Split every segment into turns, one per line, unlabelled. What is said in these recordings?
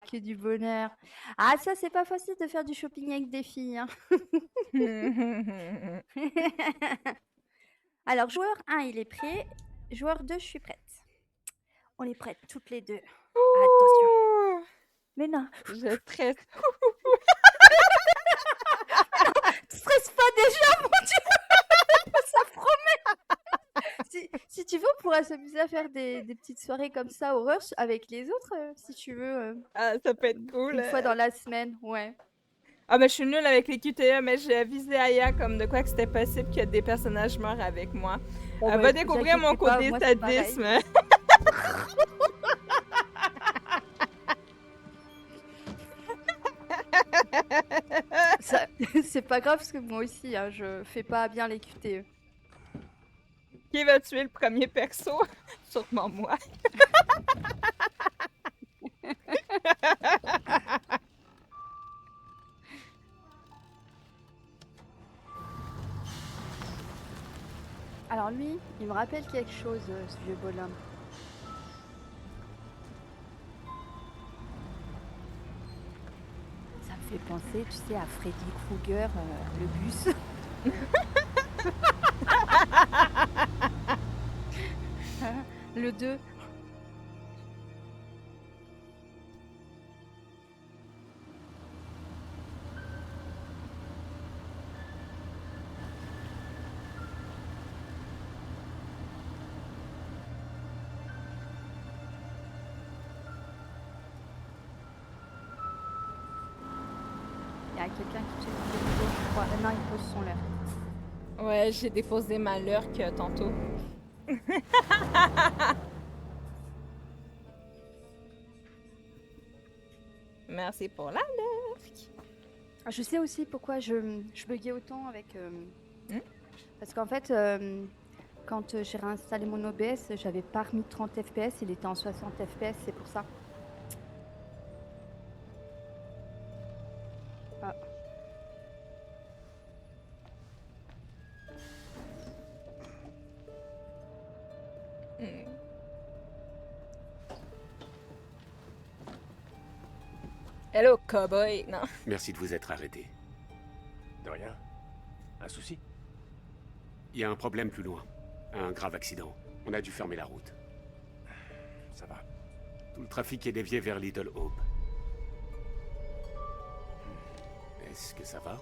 que du bonheur. Ah, ça, c'est pas facile de faire du shopping avec des filles, hein. Alors, joueur 1, il est prêt. Joueur 2, je suis prête. On est prêtes toutes les deux. Attention.
Ouh,
Mais non,
je stresse.
stresse pas déjà, mon Dieu. Ça promet. Si tu veux, on pourra s'amuser à faire des petites soirées comme ça au rush avec les autres, si tu veux.
Ah, ça peut être cool.
Une fois dans la semaine, ouais.
Ah, mais je suis nulle avec les QTE, mais j'ai avisé Aya comme de quoi que c'était possible que des personnages meurent avec moi.
Bon,
Elle
bah,
va
vous
découvrir mon
inquiétez pas,
côté
moi, c'est pareil.
sadisme.
Ça, c'est pas grave parce que moi aussi, hein, je fais pas bien les QTE.
Qui va tuer le premier perso? Sûrement moi.
Alors lui, il me rappelle quelque chose, ce vieux bonhomme. Ça me fait penser, tu sais, à Freddy Krueger, le bus. Le 2. Il y a quelqu'un qui check le vidéo, je crois. Non, il pose son leurre.
Ouais, j'ai déposé ma lurk tantôt. Merci pour la lurk.
Je sais aussi pourquoi je buguais autant avec...
Hmm?
Parce qu'en fait, quand j'ai réinstallé mon OBS, j'avais pas remis 30 FPS, il était en 60 FPS, c'est pour ça. Ah.
Hmm. Hello, cowboy. Non.
Merci de vous être arrêté.
De rien. Un souci?
Il y a un problème plus loin. Un grave accident. On a dû fermer la route.
Ça va.
Tout le trafic est dévié vers Little Hope. Est-ce que ça va?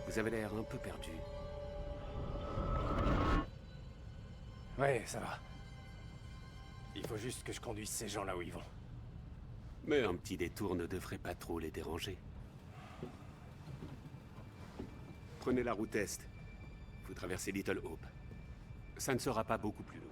Vous avez l'air un peu perdu.
Ouais, ça va. Il faut juste que je conduise ces gens là où ils vont.
Mais un petit détour ne devrait pas trop les déranger. Prenez la route est. Vous traversez Little Hope. Ça ne sera pas beaucoup plus long.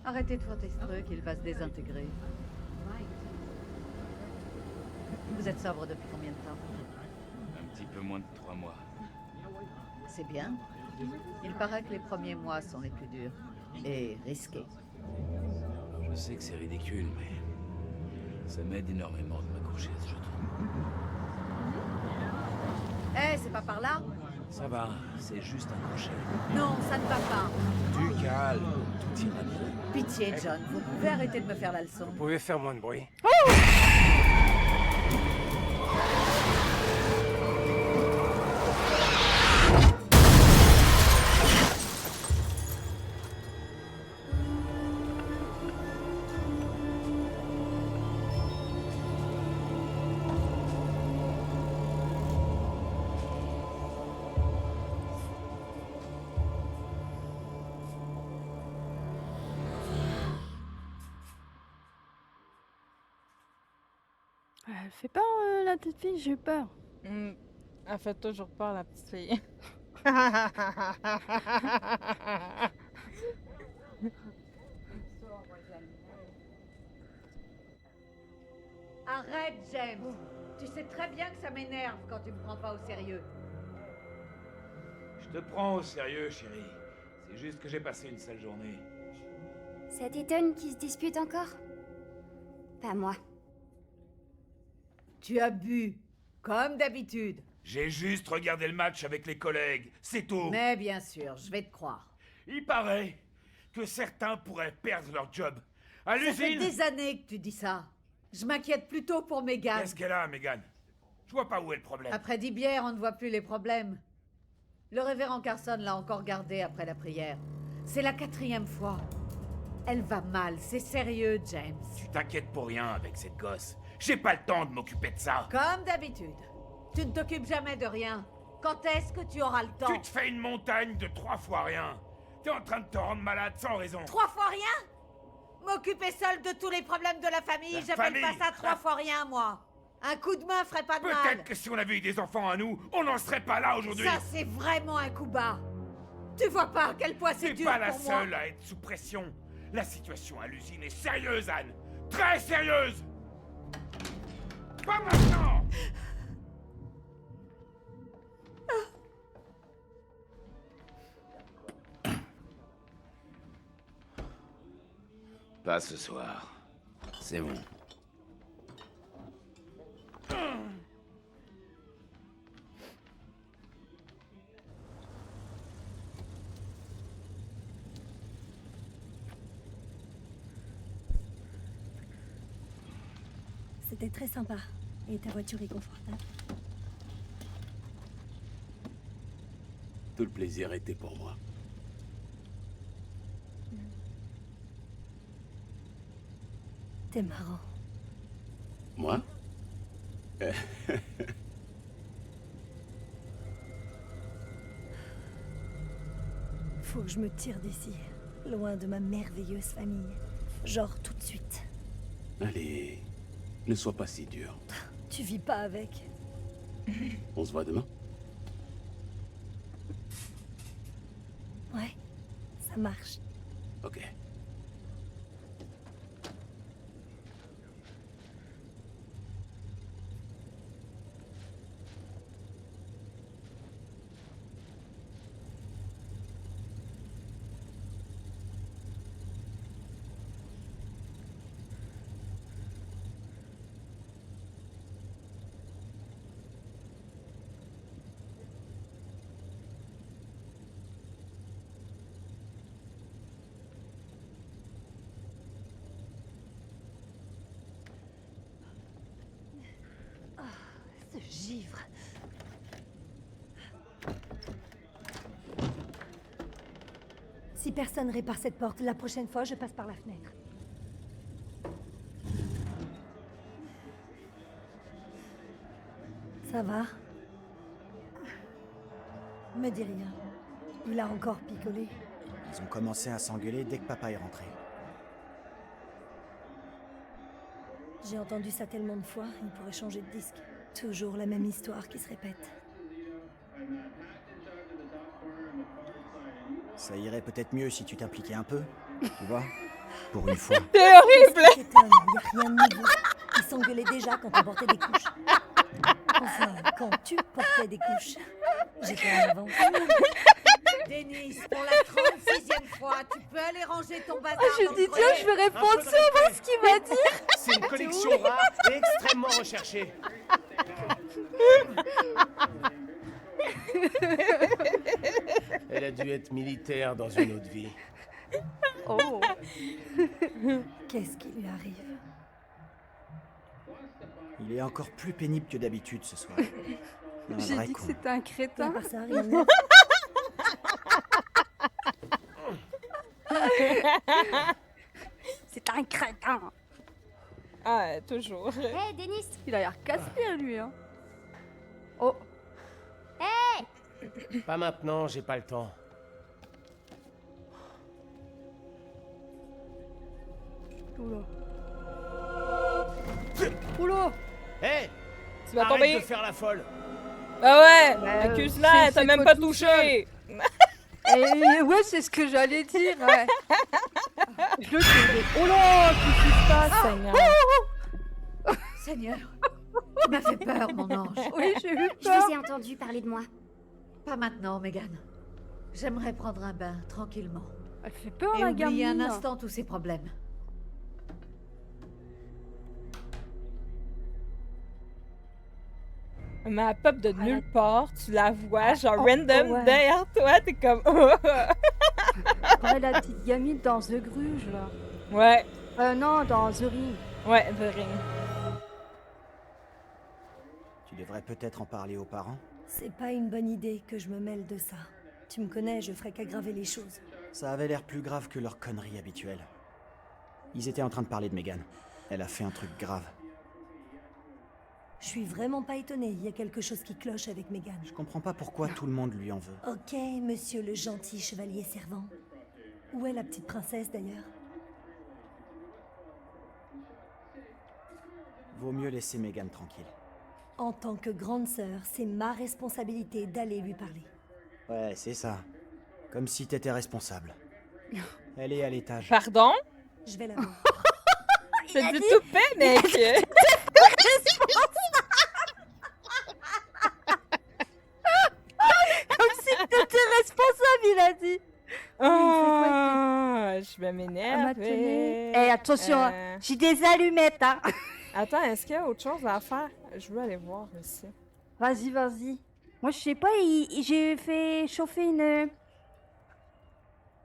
Arrêtez de faire des trucs, il va se désintégrer. Vous êtes sobre depuis combien de temps?
Un petit peu moins de 3 mois.
C'est bien. Il paraît que les premiers mois sont les plus durs. Et risqués.
Je sais que c'est ridicule, mais ça m'aide énormément de m'accrocher à ce jeu de
Eh, c'est pas par là?
Ça va, c'est juste un crochet.
Non, ça ne va pas.
Du calme, tout ira bien.
Pitié, John, vous pouvez arrêter de me faire la leçon.
Vous pouvez faire moins de bruit?
Elle fait peur, la petite fille, j'ai eu peur.
Hmm. Elle fait toujours peur, la petite fille.
Arrête, James. Tu sais très bien que ça m'énerve quand tu me prends pas au sérieux.
Je te prends au sérieux, chérie. C'est juste que j'ai passé une sale journée.
Ça t'étonne qu'ils se disputent encore? Pas moi.
Tu as bu, comme d'habitude.
J'ai juste regardé le match avec les collègues, c'est tout.
Mais bien sûr, je vais te croire.
Il paraît que certains pourraient perdre leur job. À
Ça fait
l'usine.
des années que tu dis ça. Je m'inquiète plutôt pour Megan.
Qu'est-ce qu'elle a, Megan? Je vois pas où est le problème.
Après 10 bières, on ne voit plus les problèmes. Le révérend Carson l'a encore gardée après la prière. C'est la 4e fois. Elle va mal, c'est sérieux, James.
Tu t'inquiètes pour rien avec cette gosse. J'ai pas le temps de m'occuper de ça.
Comme d'habitude. Tu ne t'occupes jamais de rien. Quand est-ce que tu auras le temps?
Tu te fais une montagne de 3 fois rien. T'es en train de te rendre malade sans raison.
3 fois rien? M'occuper seule de tous les problèmes de la famille,
La
j'appelle pas
famille?
ça 3 fois rien, moi. Un coup de main ferait pas de mal.
Peut-être que si on avait eu des enfants à nous, on n'en serait pas là aujourd'hui.
Ça, c'est vraiment un coup bas. Tu vois pas à quel point c'est
T'es
dur
pas la
pour moi?
seule à être sous pression. La situation à l'usine est sérieuse, Anne. Très sérieuse. Pas maintenant.
Pas ce soir. C'est bon.
C'était très sympa. Et ta voiture est confortable.
Tout le plaisir était pour moi.
T'es marrant.
Moi?
Faut que je me tire d'ici. Loin de ma merveilleuse famille. Genre tout de suite.
Allez, ne sois pas si dur.
Tu vis pas avec.
On se voit demain?
Ouais, ça marche.
Ok.
Ce givre. Si personne répare cette porte, la prochaine fois, je passe par la fenêtre. Ça va? Me dis rien. Il a encore picolé.
Ils ont commencé à s'engueuler dès que papa est rentré.
J'ai entendu ça tellement de fois, il pourrait changer de disque. Toujours la même histoire qui se répète.
Ça irait peut-être mieux si tu t'impliquais un peu, tu vois? Pour une fois.
C'est horrible!
Tu t'étonnes, y a rien de nouveau. Ils s'engueulaient déjà quand on portait des couches. Enfin, quand tu portais des couches. J'étais en avance.
Dennis, pour la 36e fois, tu peux aller ranger ton bazar
Je
dans le
dis tiens,
grenier.
je vais répondre souvent ce qu'il m'a dit.
C'est une collection rare et extrêmement recherchée. Elle a dû être militaire dans une autre vie.
Oh.
Qu'est-ce qui lui arrive?
Il est encore plus pénible que d'habitude ce soir. Un
J'ai
vrai
dit que
con.
c'était un
À
crétin.
part ça, rien de neuf.
C'est un crétin.
Ah, toujours.
Hé, Denis!
Il a l'air casse-pied, lui. Hein. Oh.
Pas maintenant, j'ai pas le temps.
Oula. Oula.
Hé!
Tu vas
Arrête
tomber.
de faire la folle!
Ah ouais!
Bah,
Accuse-la,
c'est-
elle t'a
c'est
même
toi
pas
tout
touché!
Ouais, c'est ce que j'allais dire. Ouais. Je le Oh là, qu'est-ce qui se passe?
Seigneur.
Seigneur, Tu m'as fait peur, mon ange.
Oui, j'ai eu
Je
peur.
vous ai entendu parler de moi.
Pas maintenant, Megan. J'aimerais prendre un bain, tranquillement.
Elle fait peur,
Et
la
oublier
gamine.
un instant tous ces problèmes.
Mais elle pop de nulle part, tu la vois, genre
Oh,
random
ouais.
derrière toi, t'es comme. Oh.
Ouais, la petite gamine dans The Gruge, là.
Ouais,
Non, dans The Ring.
ouais, The Ring.
Tu devrais peut-être en parler aux parents.
C'est pas une bonne idée que je me mêle de ça. Tu me connais, je ferais qu'aggraver les choses.
Ça avait l'air plus grave que leur connerie habituelle. Ils étaient en train de parler de Megan. Elle a fait un truc grave.
Je suis vraiment pas étonnée, il y a quelque chose qui cloche avec Megan.
Je comprends pas pourquoi tout le monde lui en veut.
Ok, monsieur le gentil chevalier servant. Où est la petite princesse d'ailleurs?
Vaut mieux laisser Megan tranquille.
En tant que grande sœur, c'est ma responsabilité d'aller lui parler.
Ouais, c'est ça. Comme si t'étais responsable. Elle est à l'étage.
Pardon?
Je vais la voir.
C'est du toupet, mec!
Comme si t'étais responsable, il a dit.
Oh, je vais
Elle m'a tenu.
m'énerver.
Eh, attention, j'ai des allumettes, hein.
Attends, est-ce qu'il y a autre chose à faire? Je veux aller voir ici.
Vas-y, vas-y. Moi, je sais pas, j'ai fait chauffer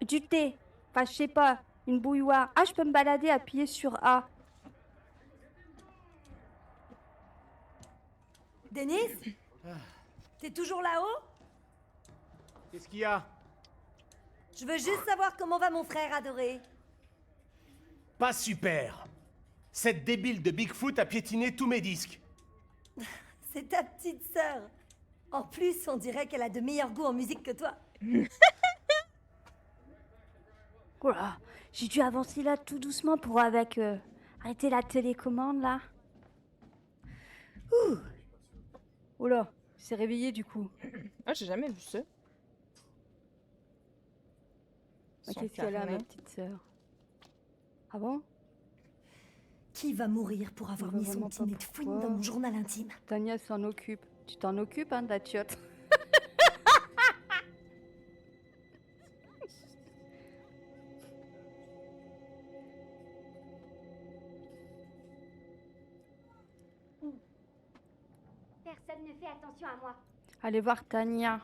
du thé. Enfin, je sais pas, une bouilloire. Ah, je peux me balader, appuyer sur A.
Denis? T'es toujours là-haut?
Qu'est-ce qu'il y a?
Je veux juste savoir comment va mon frère adoré.
Pas super. Cette débile de Bigfoot a piétiné tous mes disques.
C'est ta petite sœur. En plus, on dirait qu'elle a de meilleurs goûts en musique que toi.
Oula, j'ai dû avancer là tout doucement pour arrêter la télécommande là. Ouh. Oula, il s'est réveillé du coup.
Ah, j'ai jamais vu ça. Son
Qu'est-ce qu'elle a, ma
carnet.
petite sœur? Ah bon?
Qui va mourir pour avoir
Je vois
mis son
vraiment
petit
pas
nez de fouine
pourquoi.
dans mon journal intime?
Tania s'en occupe. Tu t'en occupes, hein, de la chiotte?
Personne ne fait attention à moi.
Allez voir Tania.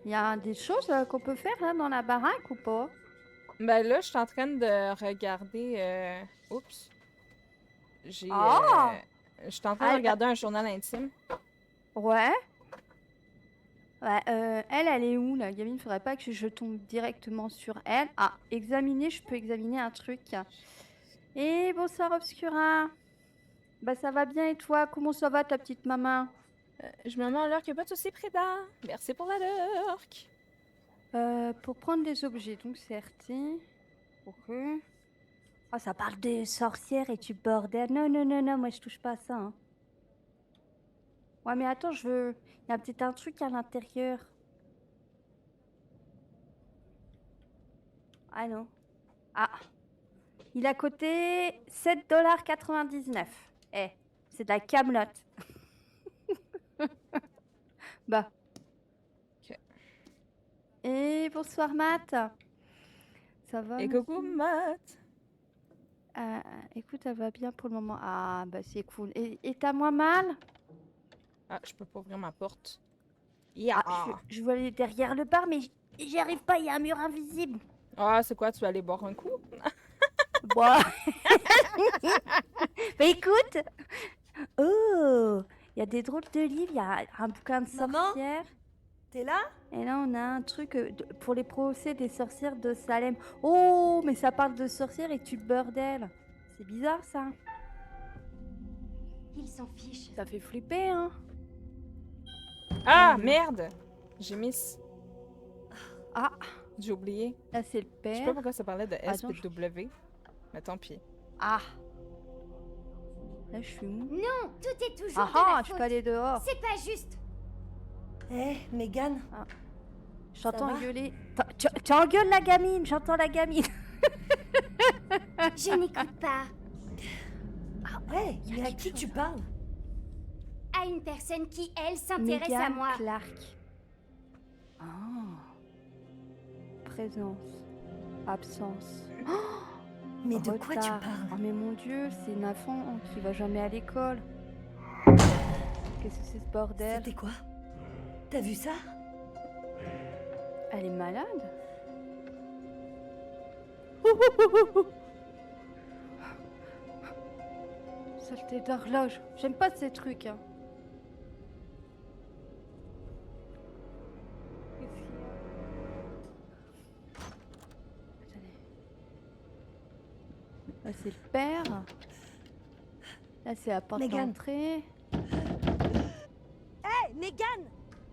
Il y a des choses qu'on peut faire là dans la baraque ou pas?
Ben là, je suis en train de regarder. Oups. J'ai.
Ah!
Je suis en train de regarder un journal intime.
Ouais. Ouais, elle est où, la gamine? Faudrait pas que je tombe directement sur elle. Ah, examiner, je peux examiner un truc. Et bonsoir, Obscura. Bah, ça va bien et toi? Comment ça va, ta petite maman?
Je me mets en l'heure qu'il n'y a pas de souci, Préda. Merci pour la lurk.
Pour prendre des objets, donc c'est RT. Ok. Ah, ça parle des sorcières et du bordel. Non, non, non, non, moi je touche pas à ça. Hein. Ouais, mais attends, je veux. Il y a peut-être un truc à l'intérieur. Ah non. Ah. Il a coté 7,99 $. Eh, c'est de la camelote. Bah.
Ok.
Et bonsoir, Matt. Ça va?
Et
merci?
coucou, Matt.
Écoute, elle va bien pour le moment. Ah, bah c'est cool. Et t'as moins mal?
Ah, je peux pas ouvrir ma porte. Yeah.
Je veux aller derrière le bar, mais j'y arrive pas, il y a un mur invisible.
Ah, c'est quoi, tu vas aller boire un coup?
Bon. Mais écoute. Oh, il y a des drôles de livres, il y a un bouquin de
Maman?
sorcières.
T'es là?
Et là, on a un truc pour les procès des sorcières de Salem. Oh, mais ça parle de sorcières et tu bordel. C'est bizarre, ça.
Ils s'en fichent.
Ça fait flipper, hein.
Ah, merde! J'ai mis.
Ah,
J'ai oublié.
là, c'est le
Je sais pas
père.
pourquoi ça parlait de
Attends,
SPW. Mais tant pis.
Ah. Là, je suis où?
Non, tout est toujours
Ah
de
ah,
ma
je
faute.
peux aller dehors.
C'est pas juste.
Eh, Megan,
Je t'entends
Ça va?
gueuler. Tu engueules la gamine, j'entends la gamine.
Je n'écoute pas.
ouais,
y a
mais à
quelque
qui
chose,
tu
là.
parles?
à une personne qui, elle, s'intéresse à
Megan
moi.
Clark. Ah. Présence. Absence.
Mais de quoi tu
Retard.
parles?
Oh mais mon Dieu, c'est une enfant qui va jamais à l'école. Qu'est-ce que c'est ce bordel?
C'était quoi? T'as vu ça?
Elle est malade? Saleté d'horloge. J'aime pas ces trucs. Hein. Qu'est-ce qu'il y a? Attendez. Là, c'est le père. Là, c'est la porte
Megan.
d'entrée.
Hé, Megan!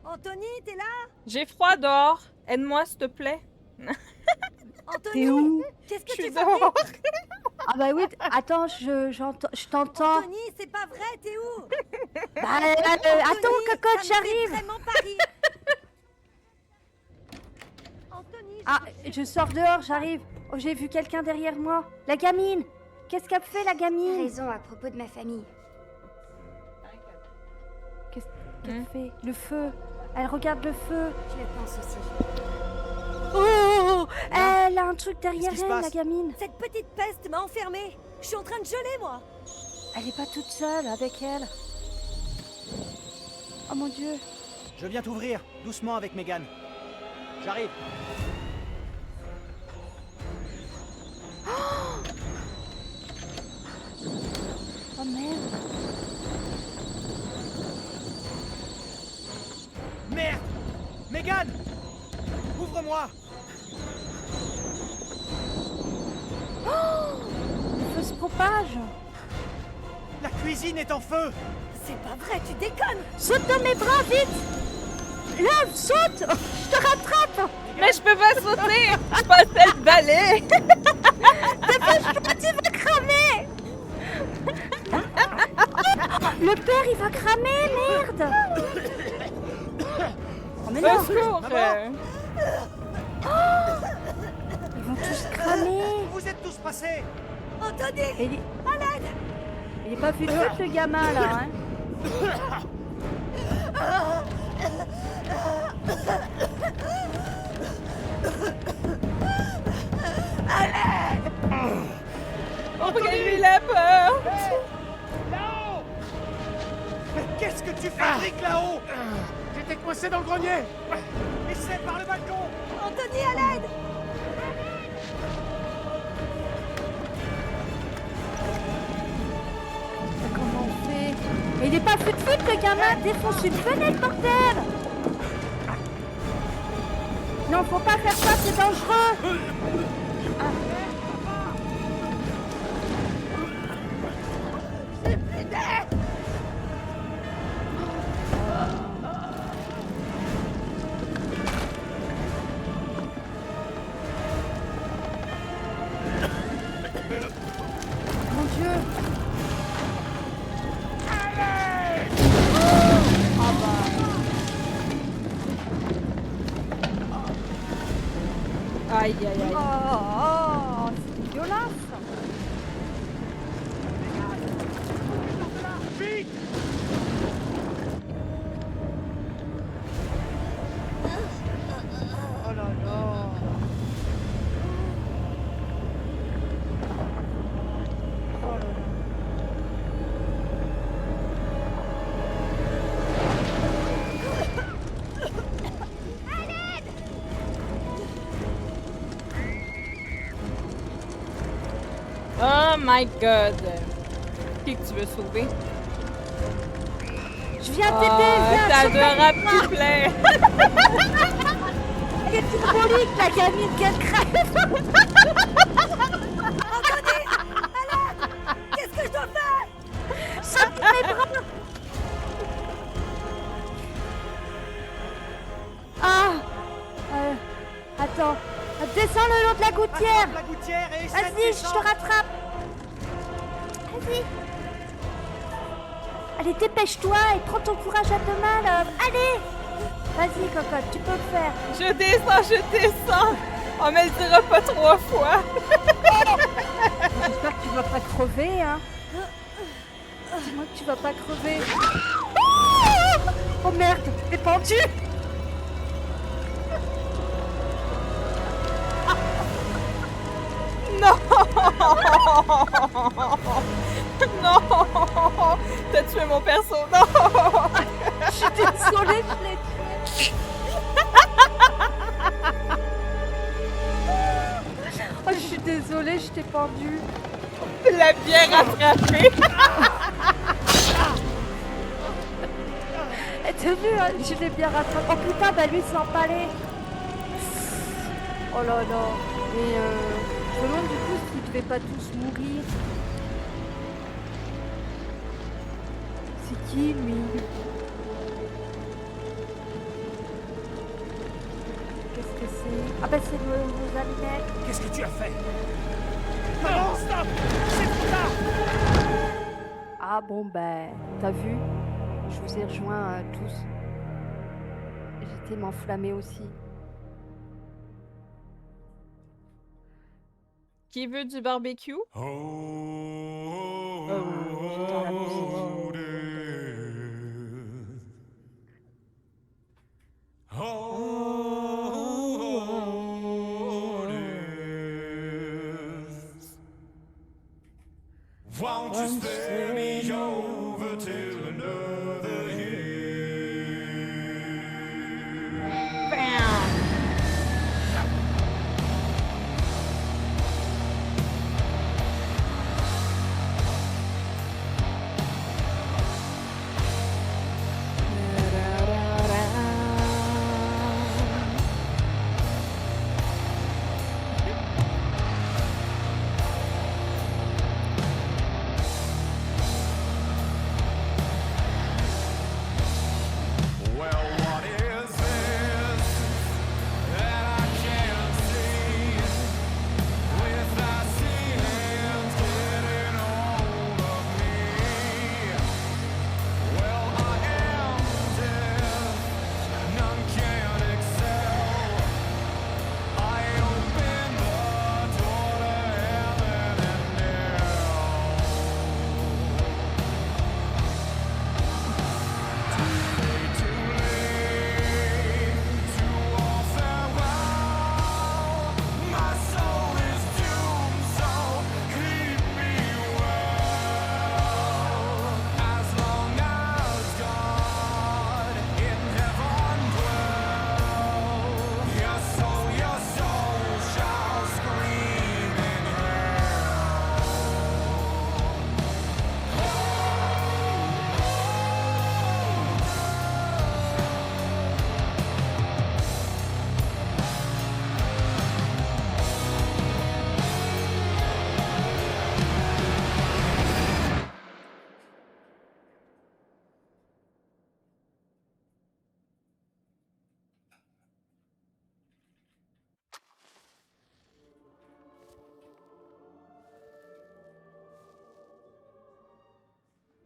Anthony, t'es là?
J'ai froid dehors. Aide-moi, s'il te plaît.
Anthony!
T'es où?
Qu'est-ce que
Je suis
tu fais?
dehors.
Ah bah oui, attends, je t'entends.
Anthony, c'est pas vrai, t'es où?
Bah,
Anthony,
attends,
ça
cocotte,
me fait
j'arrive.
vraiment pas rire. Anthony,
Ah, je sors dehors, j'arrive. Oh, j'ai vu quelqu'un derrière moi. La gamine. Qu'est-ce qu'a fait la
T'as
gamine?
raison à propos de ma famille.
Qu'est-ce qu'elle fait? Le feu. Elle regarde le feu.
Je le pense aussi.
Oh, elle a un truc derrière
Qu'est-ce qui se
elle, la
passe?
gamine.
cette petite peste m'a enfermée. Je suis en train de geler, moi.
Elle est pas toute seule avec elle. Oh mon Dieu.
Je viens t'ouvrir, doucement avec Megan. J'arrive.
Oh merde.
Merde! Megan! Ouvre-moi!
Le feu se propage.
La cuisine est en feu!
C'est pas vrai, tu déconnes.
Saute dans mes bras, vite. Love, saute. Oh, je te rattrape.
Mais je peux pas sauter. Je possède le balai.
Dépêche-toi, tu vas cramer. Le père, il va cramer, merde. Oh mais
Au
non.
secours.
Ils vont tous cramer.
Vous êtes tous passés!
Anthony!
Et il est pas plus le gamin là, hein.
Ouvrez-lui la porte.
Là-haut!
Mais qu'est-ce que tu fais, Rick, là-haut?
J'étais coincé dans le grenier!
Essaie par le balcon!
Anthony, à l'aide!
Comment on fait? Mais il est pas fut le gamin. Défonce une fenêtre, bordel. Non, faut pas faire ça, c'est dangereux. Mon Dieu.
Aïe, aïe, aïe.
Oh, c'est violence.
Vite!
Oh là là. Oh là là.
Oh my god. Qui que tu veux sauver?
Je viens
Oh,
t'aider, viens.
t'as
sauve-moi.
adorable petit plaît.
Elle est symbolique, la gamine qu'elle crève.
Qu'est-ce que je dois faire?
Saute dans mes bras. Ah. Attends. Descends le long de la gouttière.
Attrape la gouttière et essaie de
Vas-y, je te
descendre.
rattrape. Vas-y. Allez, dépêche-toi et prends ton courage à deux mains, là. Allez. Vas-y, cocotte, tu peux le faire.
Je descends. On me le dira pas 3 fois.
J'espère que tu vas pas crever, hein. Dis-moi que tu vas pas crever. merde, t'es pendu.
Non! Non! T'as tué mon perso, non!
Je suis désolée, je l'ai tué. Oh, je suis désolée, je t'ai pendu.
Tu l'as bien rattrapé!
Et t'as vu, hein, je l'ai bien rattrapé. Oh putain, bah lui, c'est empalé. Oh là là. Mais je me demande du coup s'ils devaient pas tous mourir. C'est qui lui? Qu'est-ce que c'est? Ah bah c'est nos amis mecs.
Qu'est-ce que tu as fait? Non, stop! C'est trop tard!
Ah bon bah t'as vu? Je vous ai rejoints tous. J'étais m'enflammer aussi.
Qui veut du barbecue? J'entends la musique.
Won't you stay me over till another year?
Bam!
Well, what is this that I can't see? With thy hands getting hold of me. Well, I am deaf, none can excel. I open the door to heaven and hell. Too late to all farewell. My soul is doomed, so keep me well. As long as God in heaven dwells, your soul shall scream in hell.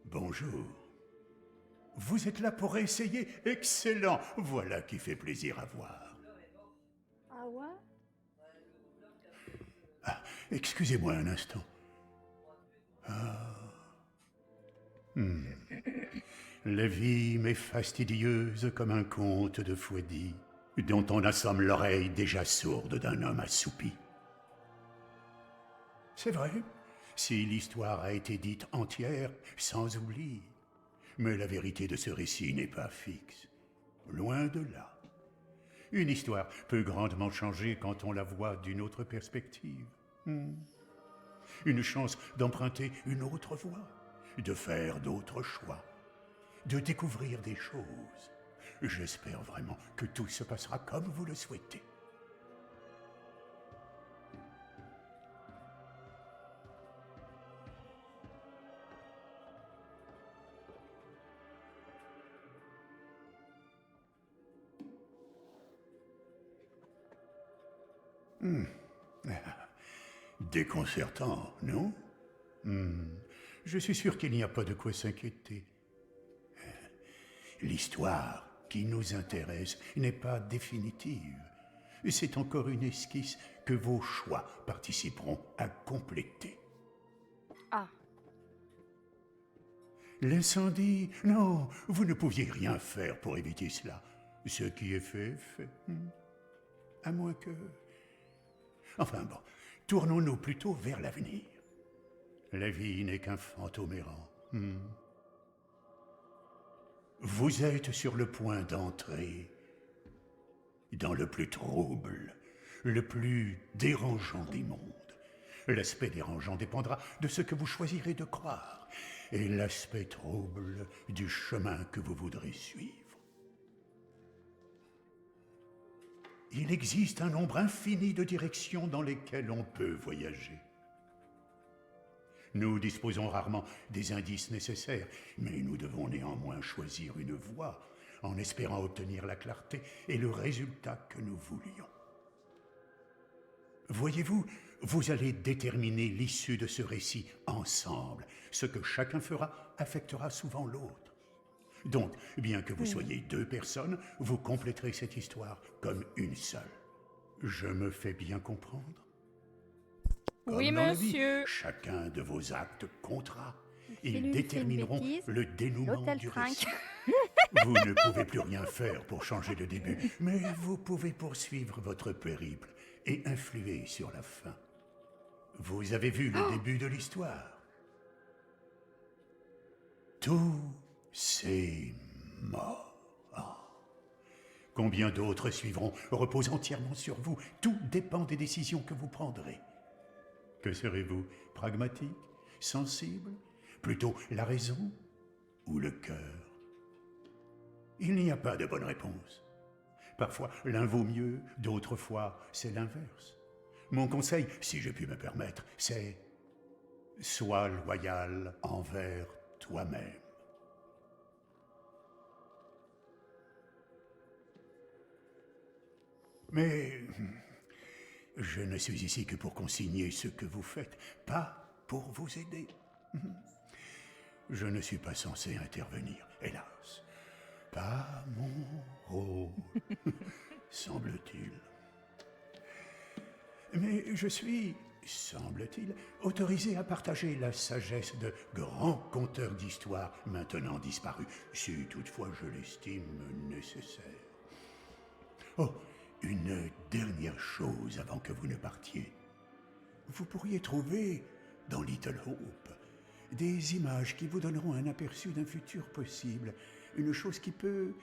Bonjour. Vous êtes là pour essayer? Excellent. Voilà qui fait plaisir à voir.
Ah ouais?
Excusez-moi un instant. La vie m'est fastidieuse comme un conte de Fouedi, dont on assomme l'oreille déjà sourde d'un homme assoupi. C'est vrai, si l'histoire a été dite entière, sans oubli. Mais la vérité de ce récit n'est pas fixe. Loin de là. Une histoire peut grandement changer quand on la voit d'une autre perspective. Une chance d'emprunter une autre voie, de faire d'autres choix, de découvrir des choses. J'espère vraiment que tout se passera comme vous le souhaitez. Déconcertant, non? Je suis sûr qu'il n'y a pas de quoi s'inquiéter. L'histoire qui nous intéresse n'est pas définitive. C'est encore une esquisse que vos choix participeront à compléter.
Ah.
L'incendie? Non, vous ne pouviez rien faire pour éviter cela. Ce qui est fait est fait. À moins que... Enfin bon, tournons-nous plutôt vers l'avenir. La vie n'est qu'un fantôme errant. Vous êtes sur le point d'entrer dans le plus trouble, le plus dérangeant des mondes. L'aspect dérangeant dépendra de ce que vous choisirez de croire, et l'aspect trouble du chemin que vous voudrez suivre. Il existe un nombre infini de directions dans lesquelles on peut voyager. Nous disposons rarement des indices nécessaires, mais nous devons néanmoins choisir une voie en espérant obtenir la clarté et le résultat que nous voulions. Voyez-vous, vous allez déterminer l'issue de ce récit ensemble. Ce que chacun fera affectera souvent l'autre. Donc, bien que vous soyez deux personnes, vous compléterez cette histoire comme une seule. Je me fais bien comprendre?
Oui,
Comme dans la vie,
monsieur.
chacun de vos actes comptera.
Fais-lui
Ils
une
détermineront
bêtise,
le dénouement
l'hôtel
du
trinque.
récit. Vous ne pouvez plus rien faire pour changer le début, mais vous pouvez poursuivre votre périple et influer sur la fin. Vous avez vu le début de l'histoire. Tout c'est mort. Combien d'autres suivront repose entièrement sur vous. Tout dépend des décisions que vous prendrez. Que serez-vous? Pragmatique? Sensible? Plutôt la raison ou le cœur? Il n'y a pas de bonne réponse. Parfois, l'un vaut mieux, d'autres fois, c'est l'inverse. Mon conseil, si je puis me permettre, c'est « Sois loyal envers toi-même ». Mais je ne suis ici que pour consigner ce que vous faites, pas pour vous aider. Je ne suis pas censé intervenir, hélas. Pas mon rôle, semble-t-il. Mais je suis, semble-t-il, autorisé à partager la sagesse de grands conteurs d'histoires maintenant disparus, si toutefois je l'estime nécessaire. Oh, une dernière chose avant que vous ne partiez. Vous pourriez trouver, dans Little Hope, des images qui vous donneront un aperçu d'un futur possible, une chose qui peut,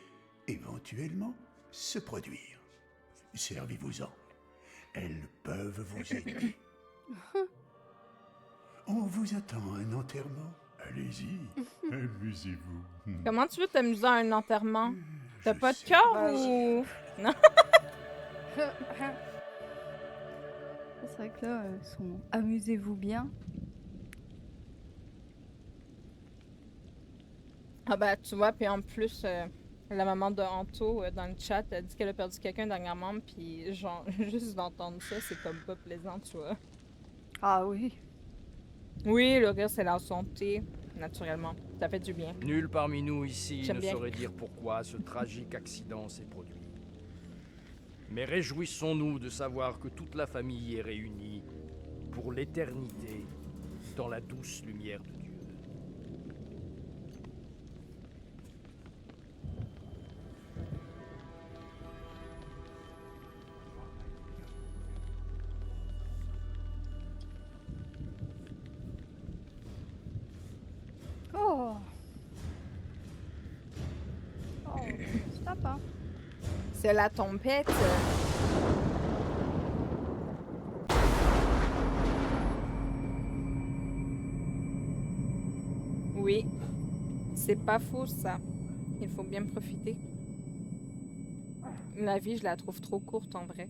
éventuellement, se produire. Servez-vous-en. Elles peuvent vous aider. On vous attend à un enterrement. Allez-y, amusez-vous.
Comment tu veux t'amuser à un enterrement? T'as
Je
pas de
sais
cœur
pas.
ou... Non?
C'est vrai que là, son amusez-vous bien.
Ah bah tu vois, puis en plus, la maman de Anto dans le chat a dit qu'elle a perdu quelqu'un dernièrement, puis genre, juste d'entendre ça, c'est comme pas plaisant, tu vois.
Ah oui.
Oui, le rire, c'est la santé, naturellement. Ça fait du bien.
Nul parmi nous ici
J'aime
ne
bien.
saurait dire pourquoi ce tragique accident s'est produit. Mais réjouissons-nous de savoir que toute la famille est réunie pour l'éternité dans la douce lumière de Dieu.
Oh. Oh, stop, hein.
C'est la tempête. Oui, c'est pas faux ça. Il faut bien profiter. La vie, je la trouve trop courte en vrai.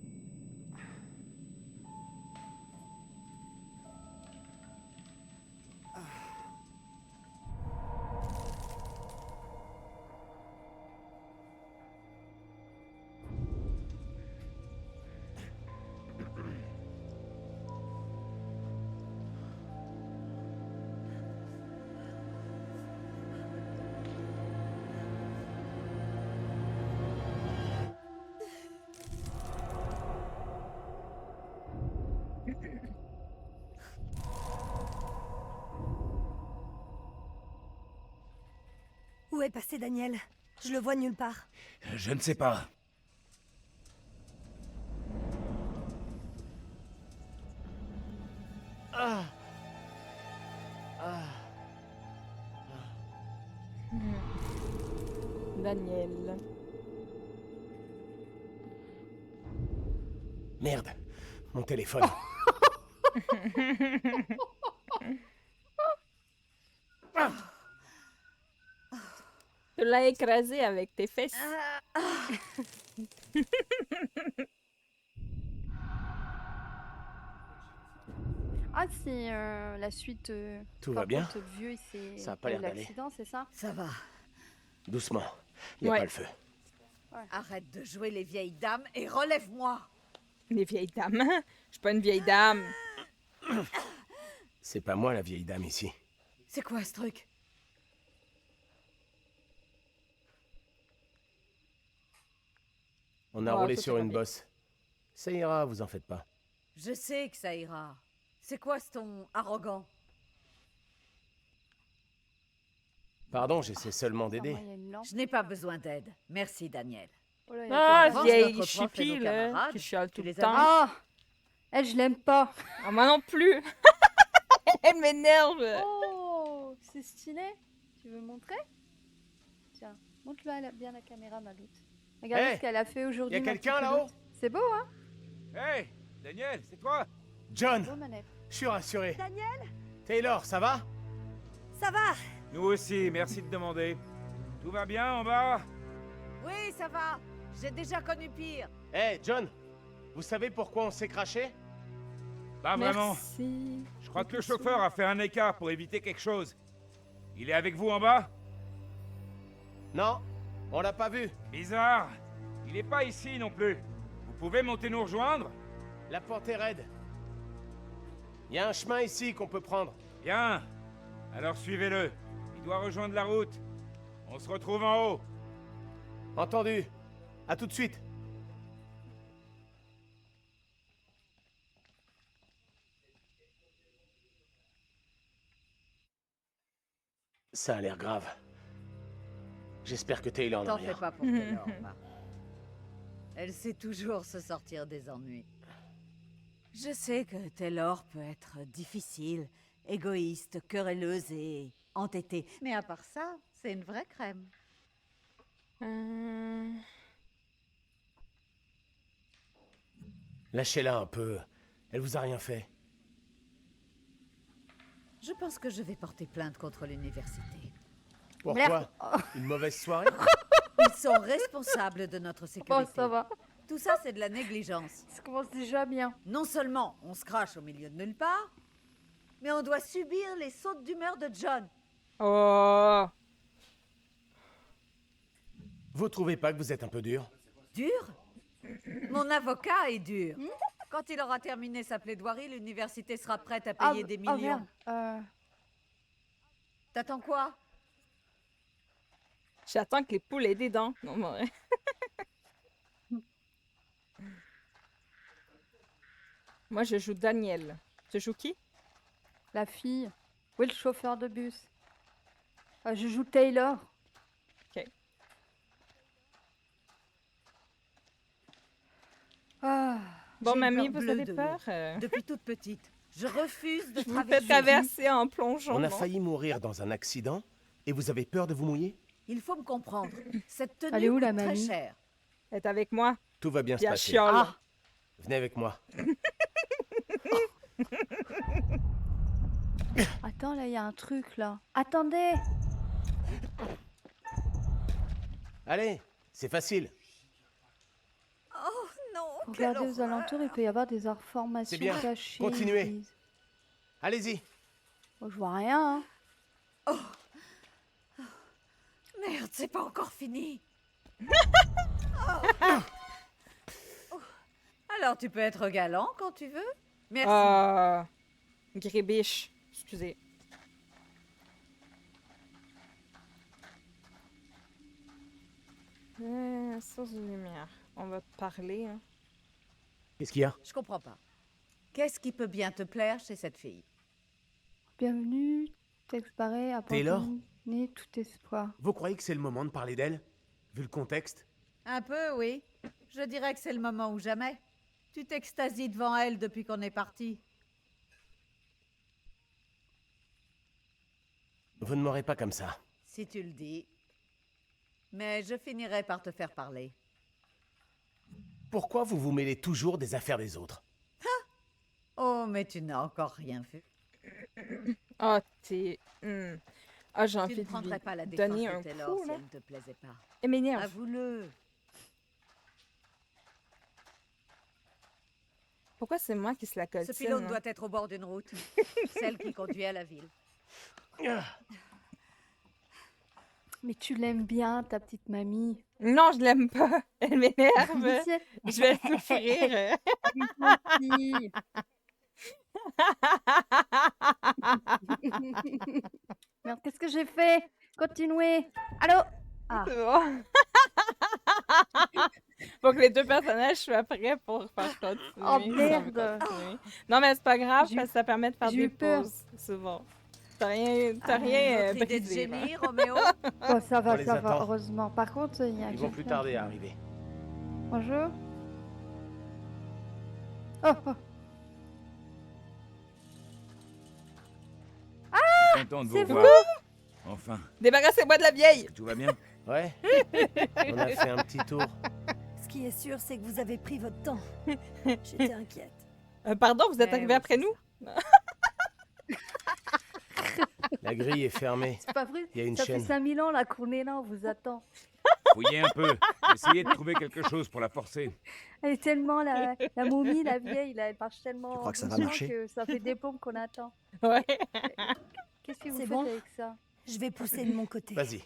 Où est passé Daniel? Je le vois nulle part.
Je ne sais pas.
Daniel.
Merde, mon téléphone.
Tu l'as écrasé avec tes fesses.
Ah, c'est la suite.
Tout va
quand
bien
le vieux,
Ça a pas l'air d'aller.
l'accident, c'est ça?
Ça va.
Doucement, y a
Ouais.
pas le feu.
Arrête de jouer les vieilles dames et relève-moi.
Les vieilles dames. Je suis pas une vieille dame.
C'est pas moi la vieille dame ici.
C'est quoi ce truc?
On a
Oh,
roulé
tout
sur
est
une
bien.
bosse. Ça ira, vous en faites pas.
Je sais que ça ira. C'est quoi ce ton arrogant?
Pardon, j'essaie seulement d'aider.
Apparemment, il y a une lampe.
Je n'ai pas besoin d'aide. Merci, Daniel.
Oh là, il y a
Ah,
pas de-
Avance,
vieille
notre prof et
chipie,
nos
là,
camarades.
qui chiale tout
Tu
le
les as
temps.
Ah! Elle, je l'aime pas.
Ah, moi non plus. Elle m'énerve.
Oh, c'est stylé. Tu veux montrer? Tiens, montre-le bien la caméra, Maloute. Regardez
Hey,
ce qu'elle a fait aujourd'hui.
y a
ma
quelqu'un
petite
là-haut?
Maloute. C'est beau, hein?
Hey, Daniel, c'est toi?
John,
Beau manette.
je suis rassuré.
Daniel?
Taylor, ça va?
Ça va?
Nous aussi, merci de demander. Tout va bien en bas?
Oui, ça va. J'ai déjà connu pire.
Hey, John, vous savez pourquoi on s'est craché?
Pas vraiment.
Merci.
Je crois que le chauffeur a fait un écart pour éviter quelque chose. Il est avec vous en bas?
Non, on l'a pas vu.
Bizarre. Il est pas ici non plus. Vous pouvez monter nous rejoindre?
La porte est raide. Il y a un chemin ici qu'on peut prendre.
Bien. Alors suivez-le. Il doit rejoindre la route. On se retrouve en haut.
Entendu. À tout de suite. Ça a l'air grave. J'espère que Taylor n'a
T'en fais
rien.
pas pour Taylor, va. Elle sait toujours se sortir des ennuis. Je sais que Taylor peut être difficile, égoïste, querelleuse et entêtée. Mais à part ça, c'est une vraie crème.
Lâchez-la un peu. Elle vous a rien fait.
Je pense que je vais porter plainte contre l'université.
Pourquoi? Une mauvaise soirée?
Ils sont responsables de notre sécurité.
Bon, ça va.
Tout ça, c'est de la négligence.
Ça commence déjà bien.
Non seulement on se crache au milieu de nulle part, mais on doit subir les sautes d'humeur de John.
Oh.
Vous trouvez pas que vous êtes un peu dur?
Dur? Mon avocat est dur. Quand il aura terminé sa plaidoirie, l'université sera prête à payer des
Oh,
millions.
merde.
T'attends quoi?
J'attends que les poules aient des dents. Non, mais... Moi, je joue Daniel. Tu joues qui?
La fille. Oui, le chauffeur de bus. Je joue Taylor.
Ok.
Ah.
Bon,
J'ai une
mamie,
peur
vous
bleue
avez
de
peur?
l'eau. Depuis toute petite. Je refuse de
Je vous fais
traverser.
traverser en plongeant.
On a
bon.
failli mourir dans un accident et vous avez peur de vous mouiller?
Il faut me comprendre. Cette tenue
Elle est où,
coûte
la
très
mamie
cher.
Elle est avec moi.
Tout va bien se
Bien
passer.
chiole.
Ah.
Venez avec moi.
Attends, là, il y a un truc, là. Attendez.
Allez, c'est facile.
Oh non,
Faut
quelle
regarder aux
horreur.
alentours, il peut y avoir des informations
C'est bien.
cachées.
Continuez.
ils disent.
Allez-y.
Oh, je vois rien, hein.
Merde, c'est pas encore fini. Oh. Alors tu peux être galant quand tu veux. Merci.
Ah. Grébiche. Excusez. Source de lumière. On va te parler. Hein.
Qu'est-ce qu'il y a?
Je comprends pas. Qu'est-ce qui peut bien te plaire chez cette fille?
Bienvenue. Texte barré.
Taylor?
Né tout espoir.
Vous croyez que c'est le moment de parler d'elle? Vu le contexte?
Un peu, oui. Je dirais que c'est le moment ou jamais. Tu t'extasies devant elle depuis qu'on est parti.
Vous ne m'aurez pas comme ça.
Si tu le dis. Mais je finirai par te faire parler.
Pourquoi vous vous mêlez toujours des affaires des autres?
Oh, mais tu n'as encore rien fait.
Ah, t'es... Ah, j'ai
Tu
envie
ne
de
prendrais
lui
pas la défense
donner
de
un
Taylor
coup,
si
là.
elle ne te plaisait pas.
Elle m'énerve.
Avoue-le.
Pourquoi c'est moi qui se la
Ce
coltine?
pylône
là?
doit être au bord d'une route. Celle qui conduit à la ville.
Mais tu l'aimes bien, ta petite mamie.
Non, je l'aime pas. Elle m'énerve.
Monsieur.
Je vais souffrir.
Lui aussi. Merde, qu'est-ce que j'ai fait? Continuez. Allô? Ah.
C'est bon. Faut que les deux personnages soient prêts pour faire continuer.
Oh,
si on veut
merde.
continuer. Non, mais c'est pas grave
J'ai-
parce que ça permet de faire
j'ai
des
eu peur.
pauses. C'est bon. T'as rien
Votre idée de
brisé, là.
génie, Roméo?
Oh, ça
On
va,
les
ça va,
attend.
heureusement. Par contre, il y a
Ils vont plus
quelqu'un
tarder
qui-
à arriver.
Bonjour. Oh, oh.
Content de
c'est
vous
vous?
voir. Enfin,
Débarrassez-moi de la vieille!
tout va bien?
Ouais. On a fait un petit tour.
Ce qui est sûr, c'est que vous avez pris votre temps. J'étais inquiète.
Pardon, vous êtes
Eh
arrivé
oui,
après
c'est
nous?
La grille est fermée.
C'est pas vrai.
Il y a une
Ça
chaîne.
fait 5000 ans là qu'on est là, on vous attend.
Fouillez un peu. Essayez de trouver quelque chose pour la forcer.
Elle est tellement la momie, la vieille, là, elle marche tellement.
Tu crois que ça va
doucement
marcher
que ça fait des plombes qu'on attend.
Ouais.
Qu'est-ce que vous
C'est
faites
bon
avec ça?
Je vais pousser de mon côté.
Vas-y.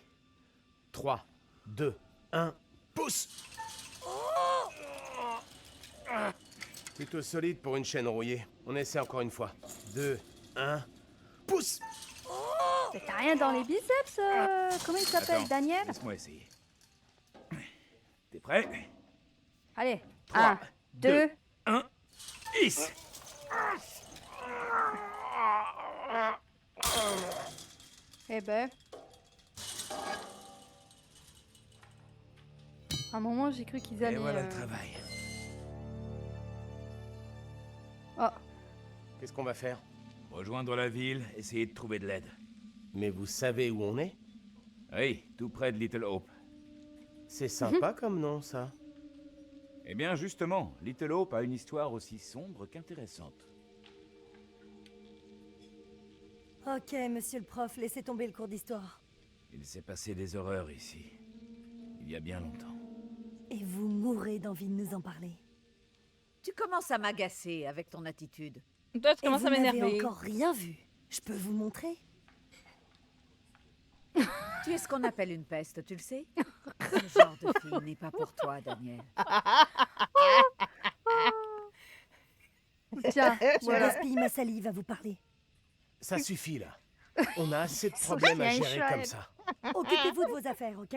3, 2, 1, pousse! Plutôt solide pour une chaîne rouillée. On essaie encore une fois. 2, 1, pousse!
Mais t'as rien dans les biceps comment il s'appelle?
Attends.
Daniel?
Laisse-moi essayer. T'es prêt?
Allez.
3,
1, 2.
1, hisse!
Eh ben. À un moment, j'ai cru qu'ils allaient.
Et voilà le travail.
Oh,
Qu'est-ce qu'on va faire?
Rejoindre la ville, essayer de trouver de l'aide.
Mais vous savez où on est?
Oui, tout près de Little Hope.
C'est sympa comme nom, ça.
Eh bien, justement, Little Hope a une histoire aussi sombre qu'intéressante.
Ok, monsieur le prof, laissez tomber le cours d'histoire.
Il s'est passé des horreurs ici. Il y a bien longtemps.
Et vous mourrez d'envie de nous en parler.
Tu commences à m'agacer avec ton attitude.
Toi, tu
Et
commences
vous
à
n'avez
m'énerver.
encore rien vu. Je peux vous montrer?
Tu es ce qu'on appelle une peste, tu le sais? Ce genre de fille n'est pas pour toi, Daniel.
tiens,
Je
voilà.
gaspille ma salive à vous parler.
Ça suffit, là. On a assez de problèmes à
chien est
gérer comme
chouette.
ça.
Occupez-vous de vos affaires, ok?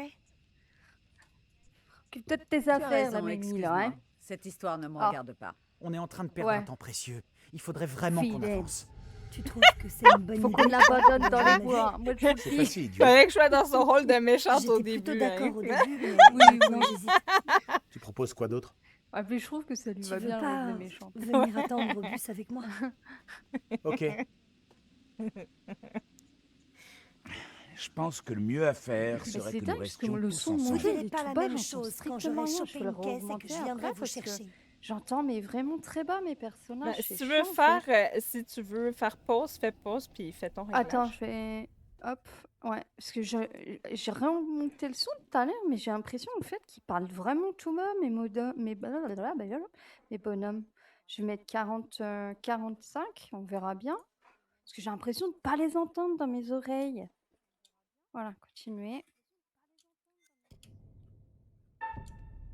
Occupe-toi de tes
Tu as
affaires, la
raison,
mamie,
excuse-moi.
là, hein.
Cette histoire ne me
Ah.
regarde pas.
On est en train de perdre
Ouais.
un temps précieux. Il faudrait vraiment qu'on
Fidèle.
avance.
Tu trouves que c'est une bonne
Faut
idée?
qu'on l'abandonne dans les
Jamais.
bois. Moi, je vous le
C'est
dis.
pas si idiot.
Fallait que je sois dans son rôle de méchante au
J'étais plutôt
début.
d'accord
hein.
au début, mais
Oui,
maintenant
oui.
j'hésite.
Tu proposes quoi d'autre?
Ah, mais je trouve que ça lui
Tu
va
veux
bien,
pas
le rôle de méchante.
venir attendre au bus avec moi?
Ok.
Je pense que le mieux à faire
Mais
serait
c'est
que
dingue,
nous
parce que
restions
le
tous
son
ensemble.
Vous
monté, il
verrez
est
pas
tout
la
bas,
même
j'entends
chose quand
strictement
j'aurai
rien,
chopé
je vais
une
le
caisse et que
remonter
je viendrai
après,
vous
parce que
chercher.
J'entends mais vraiment très bas mes personnages.
Ben,
c'est
si tu veux
chiant,
faire,
ça.
si tu veux faire pause, fais pause puis fais ton réglage.
Attends, je vais. Hop, ouais, parce que j'ai remonté le son tout à l'heure, mais j'ai l'impression en fait qu'ils parlent vraiment tout bas, mes bonhommes. Je vais mettre 40, 45, on verra bien. Parce que j'ai l'impression de ne pas les entendre dans mes oreilles. Voilà, continuez.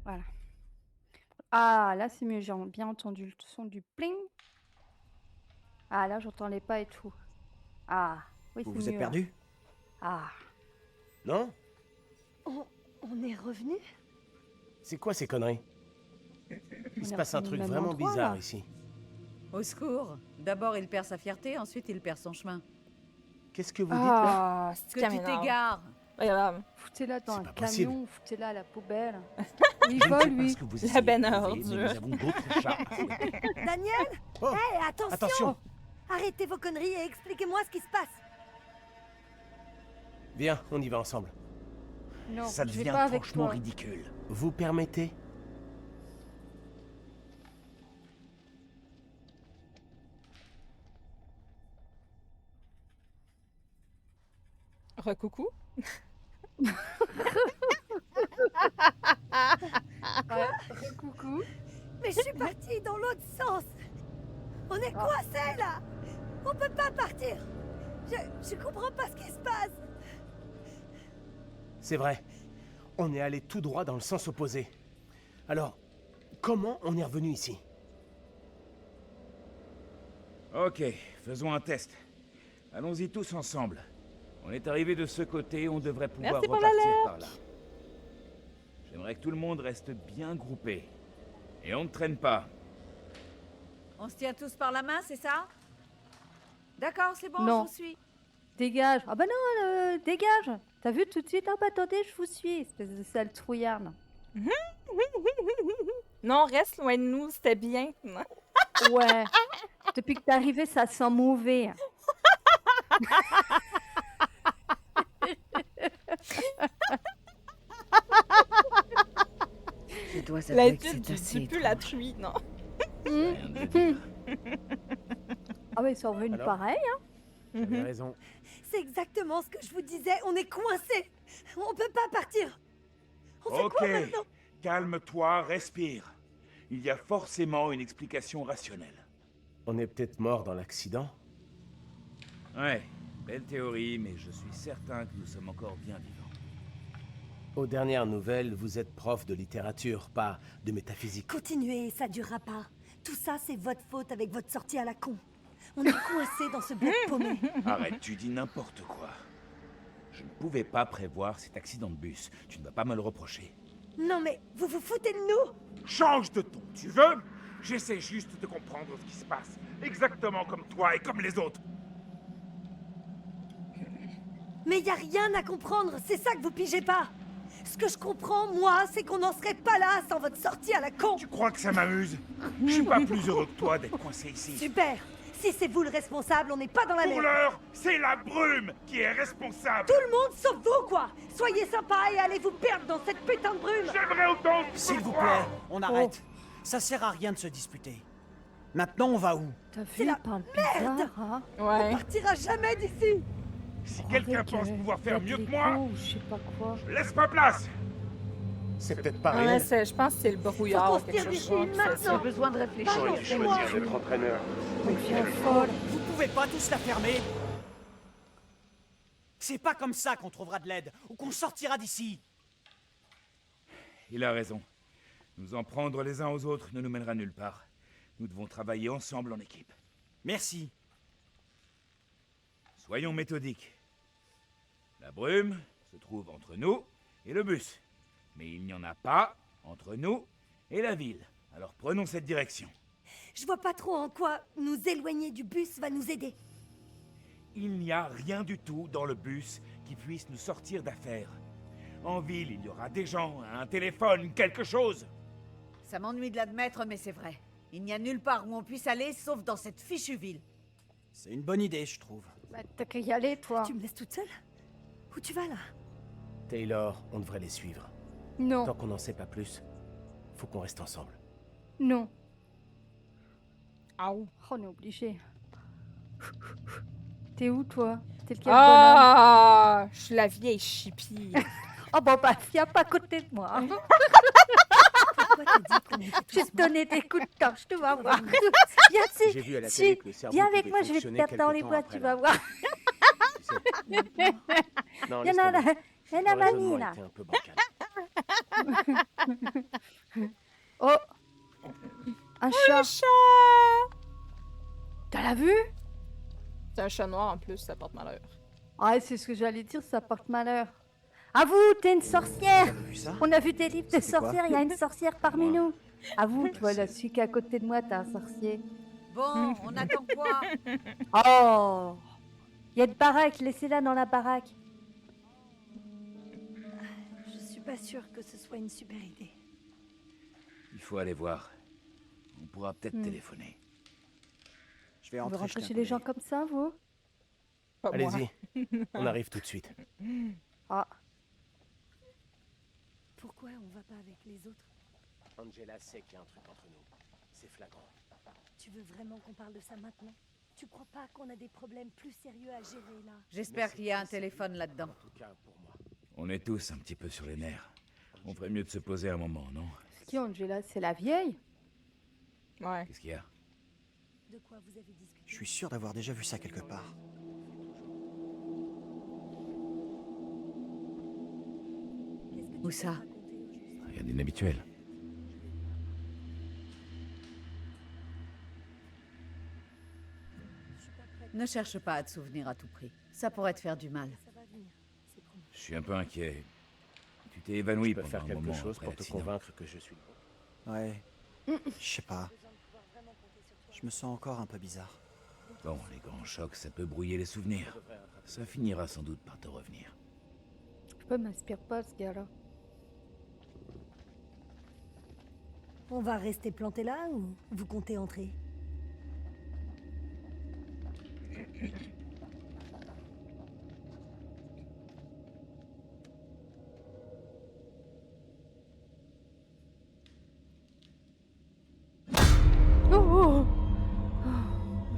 Voilà. Ah, là c'est mieux, j'ai bien entendu le son du pling. Ah, là j'entends les pas et tout. Ah, oui,
Vous
c'est
vous êtes
mieux, là.
perdu?
Ah,
Non?
On est revenu?
C'est quoi ces conneries? Il
on
se
est
passe un
revenu au
truc
même
vraiment
endroit,
bizarre
là.
ici.
Au secours. D'abord, il perd sa fierté, ensuite il perd son chemin.
Qu'est-ce que vous dites là?
Ah, c'est
Que tu t'égares.
Regarde,
Foutez-la dans
C'est
un
pas possible.
camion, foutez-la à la poubelle. Il
Je ne
vole,
sais pas
lui.
ce que vous
La
essayez
benne
de
à
trouver, mais
ordures.
nous avons d'autres chats à fouetter.
Daniel
Oh,
Hé, attention,
attention.
Arrêtez vos conneries et expliquez-moi ce qui se passe.
Viens, on y va ensemble.
Non,
Ça
je vais
devient
pas avec
franchement
toi.
ridicule.
Vous permettez?
recoucou.
Coucou.
Mais je suis partie dans l'autre sens. On est coincés là. On peut pas partir. Je comprends pas ce qui se passe.
C'est vrai. On est allé tout droit dans le sens opposé. Alors, comment on est revenu ici?
Ok, faisons un test. Allons-y tous ensemble. On est arrivé de ce côté, on devrait pouvoir
Merci pour
repartir
l'alerte.
par là. J'aimerais que tout le monde reste bien groupé. Et on ne traîne pas.
On se tient tous par la main, c'est ça? D'accord, c'est bon,
Non.
je vous suis.
Dégage. Ah bah non, dégage. T'as vu tout de suite? Ah bah attendez, je vous suis, espèce de sale trouillarde.
Non, reste loin de nous, c'était bien.
Ouais. Depuis que t'es arrivé, ça sent mauvais.
Je dois
La
avouer que
tête
c'est assez
du plus la truie, non.
Rien de dire.
Ah bah ils sont revenus
Alors
pareil, hein.
Mhm.
Vous avez raison.
C'est exactement ce que je vous disais. On est coincés. On peut pas partir. On fait quoi maintenant?
Calme-toi, respire. Il y a forcément une explication rationnelle.
On est peut-être mort dans l'accident.
Ouais, belle théorie, mais je suis certain que nous sommes encore bien vivants.
Aux dernières nouvelles, vous êtes prof de littérature, pas de métaphysique.
Continuez, ça durera pas. Tout ça, c'est votre faute avec votre sortie à la con. On est coincés dans ce bloc paumé.
Arrête, tu dis n'importe quoi. Je ne pouvais pas prévoir cet accident de bus. Tu ne vas pas me le reprocher.
Non mais, vous vous foutez de nous?
Change de ton, tu veux? J'essaie juste de comprendre ce qui se passe. Exactement comme toi et comme les autres.
Mais y a rien à comprendre, c'est ça que vous pigez pas. Ce que je comprends, moi, c'est qu'on n'en serait pas là sans votre sortie à la con.
Tu crois que ça m'amuse? Je suis pas plus heureux que toi d'être coincé ici.
Super. Si c'est vous le responsable, on n'est pas dans la
Pour
merde.
l'heure, c'est la brume qui est responsable.
Tout le monde sauf vous, quoi. Soyez sympa et allez vous perdre dans cette putain de brume.
J'aimerais autant que tu
S'il
me
vous
crois.
plaît, on arrête. Ça sert à rien de se disputer. Maintenant, on va où?
T'as
C'est
vu,
la
il parle bizarre, hein.
On
Ouais.
partira jamais d'ici.
Si quelqu'un
Avec,
pense pouvoir faire
la
mieux que
déco
moi,
ou je sais pas quoi.
laisse ma place.
C'est peut-être pas
Ouais,
réel.
je pense que c'est le brouillard
Faut
ou
qu'on se
quelque
tire
chose
d'ici
genre qui fait
maintenant.
ça.
J'ai besoin de réfléchir.
J'aurais dû choisir d'être entraîneur.
Confiance folle.
Vous pouvez pas tous la fermer. C'est pas comme ça qu'on trouvera de l'aide ou qu'on sortira d'ici.
Il a raison. Nous en prendre les uns aux autres ne nous mènera nulle part. Nous devons travailler ensemble en équipe.
Merci.
Soyons méthodiques. La brume se trouve entre nous et le bus. Mais il n'y en a pas entre nous et la ville. Alors prenons cette direction.
Je vois pas trop en quoi nous éloigner du bus va nous aider.
Il n'y a rien du tout dans le bus qui puisse nous sortir d'affaire. En ville, il y aura des gens, un téléphone, quelque chose.
Ça m'ennuie de l'admettre, mais c'est vrai. Il n'y a nulle part où on puisse aller, sauf dans cette fichue ville.
C'est une bonne idée, je trouve.
Bah, t'as qu'à y aller, toi.
Tu me laisses toute seule? Où tu vas là?
Taylor, on devrait les suivre.
Non,
Tant qu'on n'en sait pas plus, faut qu'on reste ensemble.
non.
Aouh.
Oh, on est obligé. T'es où, toi? T'es lequel bonhomme?
Ah, je suis la vieille chipie.
Oh, bon, bah, viens pas à côté de moi. hein.
Pourquoi t'as dit qu'on était
Je vais
tous
te donner des coups de torche, tu vas voir. Viens,
J'ai vu à la
si,
télé que le cerveau
viens avec
pouvait
moi, je vais te
fonctionner
perdre dans
quelque
les
temps
bois,
après
tu
la-
vas voir.
Tu sais. Non,
Il y en
laisse
a
tomber.
là, il y en a
Le
mamie,
raisonnement
là.
était un peu bancal.
Oh, un chat.
Le chat!
T'as la vue?
C'est un chat noir en plus, ça porte malheur.
Ah, c'est ce que j'allais dire, ça porte malheur. À vous, t'es une sorcière.
T'as vu ça?
On a vu des livres de
C'était quoi?
sorcières, il y a une sorcière parmi nous. À vous, tu vois, là, celui qui est à côté de moi, t'as un sorcier.
Bon, on attend quoi?
Oh,
Il y a une baraque, laissez-la dans la baraque.
Je suis pas sûre que ce soit une super idée.
Il faut aller voir. On pourra peut-être téléphoner.
Je vais
Vous
entrer.
rentrez
jeter un
chez
coup
les
d'œil.
gens comme ça, vous?
Pas moi.
Allez-y, on arrive tout de suite.
Ah,
Pourquoi on va pas avec les autres?
Angela sait qu'il y a un truc entre nous. C'est flagrant.
Tu veux vraiment qu'on parle de ça maintenant? Tu crois pas qu'on a des problèmes plus sérieux à gérer là?
J'espère qu'il y a un téléphone là-dedans.
En tout cas, pour moi.
On est tous un petit peu sur les nerfs. On ferait mieux de se poser un moment, non?
c'est qui Angela? C'est la vieille?
Ouais.
Qu'est-ce qu'il y a?
De quoi vous avez discuté?
Je suis sûr d'avoir déjà vu ça quelque part.
Qu'est-ce que tu
Où
peux
ça?
me raconter au juste?
Rien d'inhabituel.
Je suis pas prête.
Ne cherche pas à te souvenir à tout prix. Ça pourrait te faire du mal.
Ça va venir, c'est promis.
Je suis un peu inquiet. Tu t'es évanoui
Je peux
pendant
faire
un
quelque
moment
chose
après
pour te
l'accident.
convaincre que je suis bon.
Ouais. Je sais pas. Je me sens encore un peu bizarre.
Bon, les grands chocs, ça peut brouiller les souvenirs. Ça finira sans doute par te revenir.
Je peux m'inspire pas, ce gars-là.
On va rester planté là ou vous comptez entrer?
Oh, oh.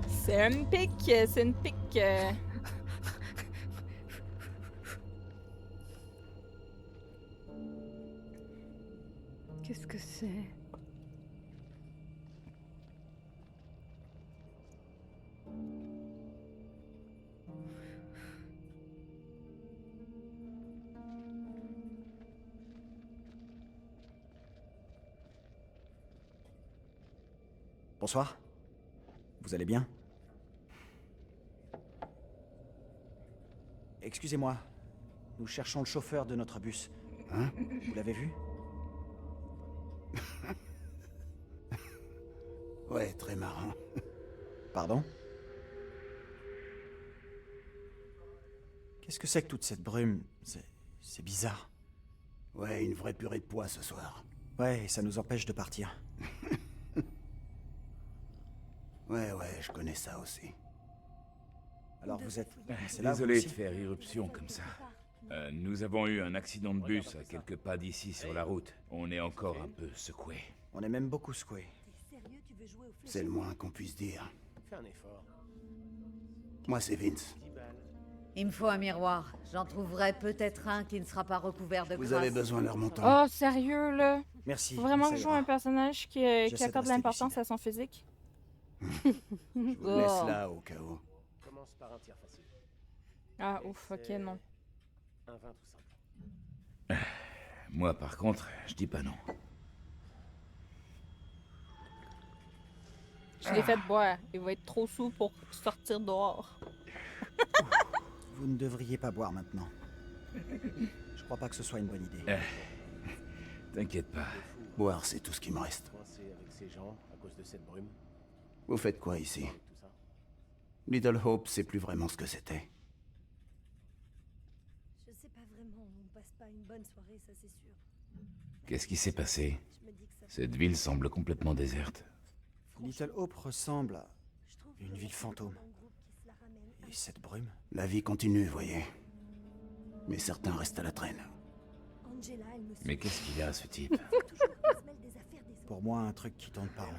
C'est une pique, c'est une pique.
Qu'est-ce que c'est?
Bonsoir. Vous allez bien? Excusez-moi. Nous cherchons le chauffeur de notre bus.
Hein?
Vous l'avez vu?
Ouais, très marrant.
Pardon? Qu'est-ce que c'est que toute cette brume? C'est bizarre.
Ouais, une vraie purée de pois ce soir.
Ouais, et ça nous empêche de partir.
Ouais, je connais ça aussi.
Alors vous êtes... c'est là, vous
Désolé
aussi
de faire irruption comme ça. Nous avons eu un accident de bus à quelques pas d'ici sur la route. On est encore un peu secoués.
On est même beaucoup secoués.
T'es sérieux, tu veux jouer au fléau?
C'est le moins qu'on puisse dire.
Fais un effort.
Moi, c'est Vince.
10 balles.
Il me faut un miroir. J'en trouverai peut-être un qui ne sera pas recouvert de
Vous
crasse.
avez besoin de leur montant.
Oh, sérieux, là?
Merci.
Faut vraiment
ça
que je joue
ira.
un personnage qui
J'essaie de
accorde
rester
l'importance
lucide.
à son physique?
Je vous
Oh.
laisse là au cas où.
Commence par un tir facile.
Ah, ouf, ok,
C'est
non.
Un vin tout simple.
Moi, par contre, je dis pas non.
Je l'ai fait boire. Il va être trop sous pour sortir dehors.
Vous ne devriez pas boire maintenant. Je crois pas que ce soit une bonne idée.
T'inquiète pas.
Boire, c'est tout ce qui me reste.
Coincé avec ces gens à cause de cette brume.
Vous faites quoi ici?
Tout ça.
Little Hope, c'est plus vraiment ce que c'était.
Je sais pas vraiment, on passe pas une bonne soirée, ça c'est sûr.
Qu'est-ce qui s'est passé?
Je me dis que ça...
Cette ville semble complètement déserte.
Little Hope ressemble à
Je trouve
une
que
ville
c'est
fantôme.
un groupe qui se la ramène.
Et cette brume?
La vie continue, voyez. Mais certains restent à la traîne.
Angela, elle me
Mais qu'est-ce qu'il y a, ce type?
toujours qu'elle se mêle des affaires des autres.
Pour moi, un truc qui tourne pas rond.